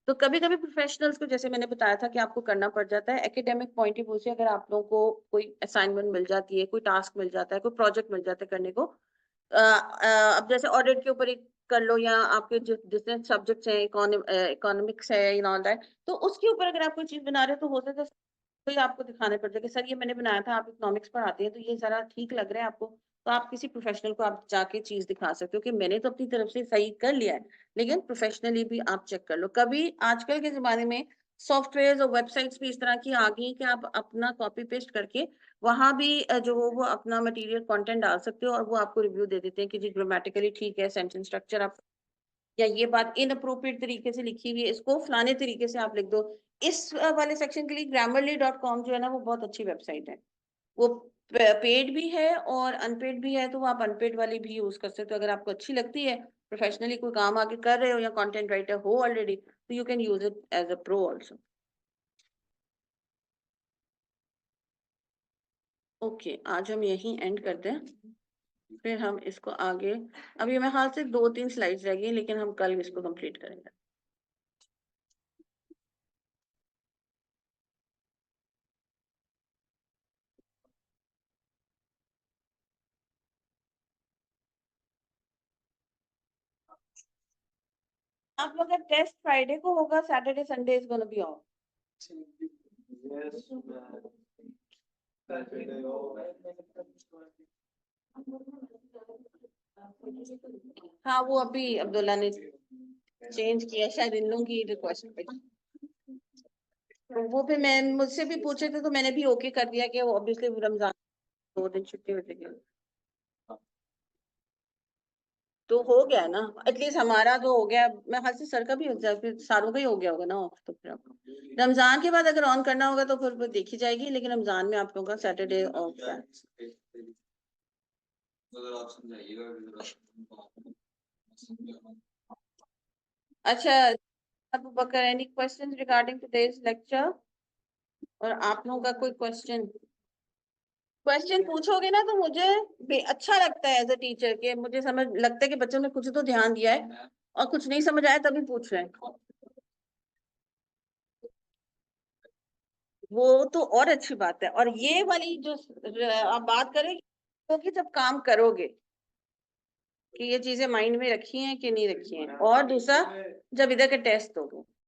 तो कभी कभी प्रोफेशनल्स को, जैसे मैंने बताया था कि आपको करना पड़ जाता है एकेडमिक पॉइंट ऑफ व्यू से, अगर आप लोगों को कोई असाइनमेंट मिल जाती है, कोई टास्क मिल जाता है, कोई प्रोजेक्ट मिल जाता है करने को, अब जैसे ऑडिट के ऊपर एक कर लो, या आपके जितने सब्जेक्ट्स हैं, इकोनॉमिक्स है इन ऑल दैट, तो उसके ऊपर अगर आप कोई चीज बना रहे हो, तो हो सकता है कोई आपको दिखाने पड़ जाए कि सर ये मैंने बनाया था, आप इकोनॉमिक्स पढ़ाते हैं, तो ये जरा ठीक लग रहा है आपको, तो आप किसी प्रोफेशनल को आप जाके चीज दिखा सकते हो कि मैंने तो अपनी तरफ से सही कर लिया है, लेकिन प्रोफेशनली भी आप चेक कर लो। कभी आजकल के जमाने में सॉफ्टवेयर और वेबसाइट्स भी इस तरह की आ गई हैं कि आप अपना कॉपी पेस्ट करके वहां भी जो हो वो अपना मटेरियल कंटेंट डाल सकते हो, और वो आपको रिव्यू दे देते हैं कि जी ग्रामेटिकली ठीक है, सेंटेंस स्ट्रक्चर आप, या ये बात इनअप्रोप्रिएट तरीके से लिखी हुई है, इसको फलाने तरीके से आप लिख दो। इस वाले सेक्शन के लिए grammarly.com जो है ना, वो बहुत अच्छी वेबसाइट है। वो पेड भी है और अनपेड भी है, तो वो आप अनपेड वाली भी यूज कर सकते हो। अगर आपको अच्छी लगती है, प्रोफेशनली कोई काम आगे कर रहे हो या कंटेंट राइटर हो ऑलरेडी, तो you can use it as a pro also. ओके, आज हम यहीं एंड करते हैं, फिर हम इसको आगे, अभी मेरे हाथ से 2-3 स्लाइड्स रह गई, लेकिन हम कल इसको कंप्लीट करेंगे। आप लोग का टेस्ट फ्राइडे को होगा, Saturday Sunday is gonna be of. हाँ, वो अभी अब्दुल्ला ने चेंज किया, शायद इन लोगों की रिक्वेस्ट पे। तो वो भी मैं मुझसे भी पूछे थे, तो मैंने भी ओके कर दिया कि वो ऑब्वियसली रमजान 2 दिन छुट्टी हो जाएगी। तो हो गया ना, एटलीस्ट हमारा तो हो गया। मैं हाल से सर का भी हो जाए, फिर सारों का ही हो गया होगा ना ऑफ, तो फिर रमजान के बाद अगर ऑन करना होगा तो फिर वो देखी जाएगी, लेकिन रमजान में आप लोगों का सैटरडे ऑफ है। अच्छा, Abu Bakr, any questions regarding today's lecture? और आप लोगों का कोई क्वेश्चन, क्वेश्चन पूछोगे ना, तो मुझे अच्छा लगता है एज अ टीचर, के मुझे समझ लगता है कि बच्चों ने कुछ तो ध्यान दिया है, और कुछ नहीं समझ आया तभी पूछ रहे हैं। वो तो और अच्छी बात है। और ये वाली जो आप बात करें कि जब काम करोगे कि ये चीजें माइंड में रखी हैं कि नहीं रखी हैं, और दूसरा जब इधर के टेस्ट दोगे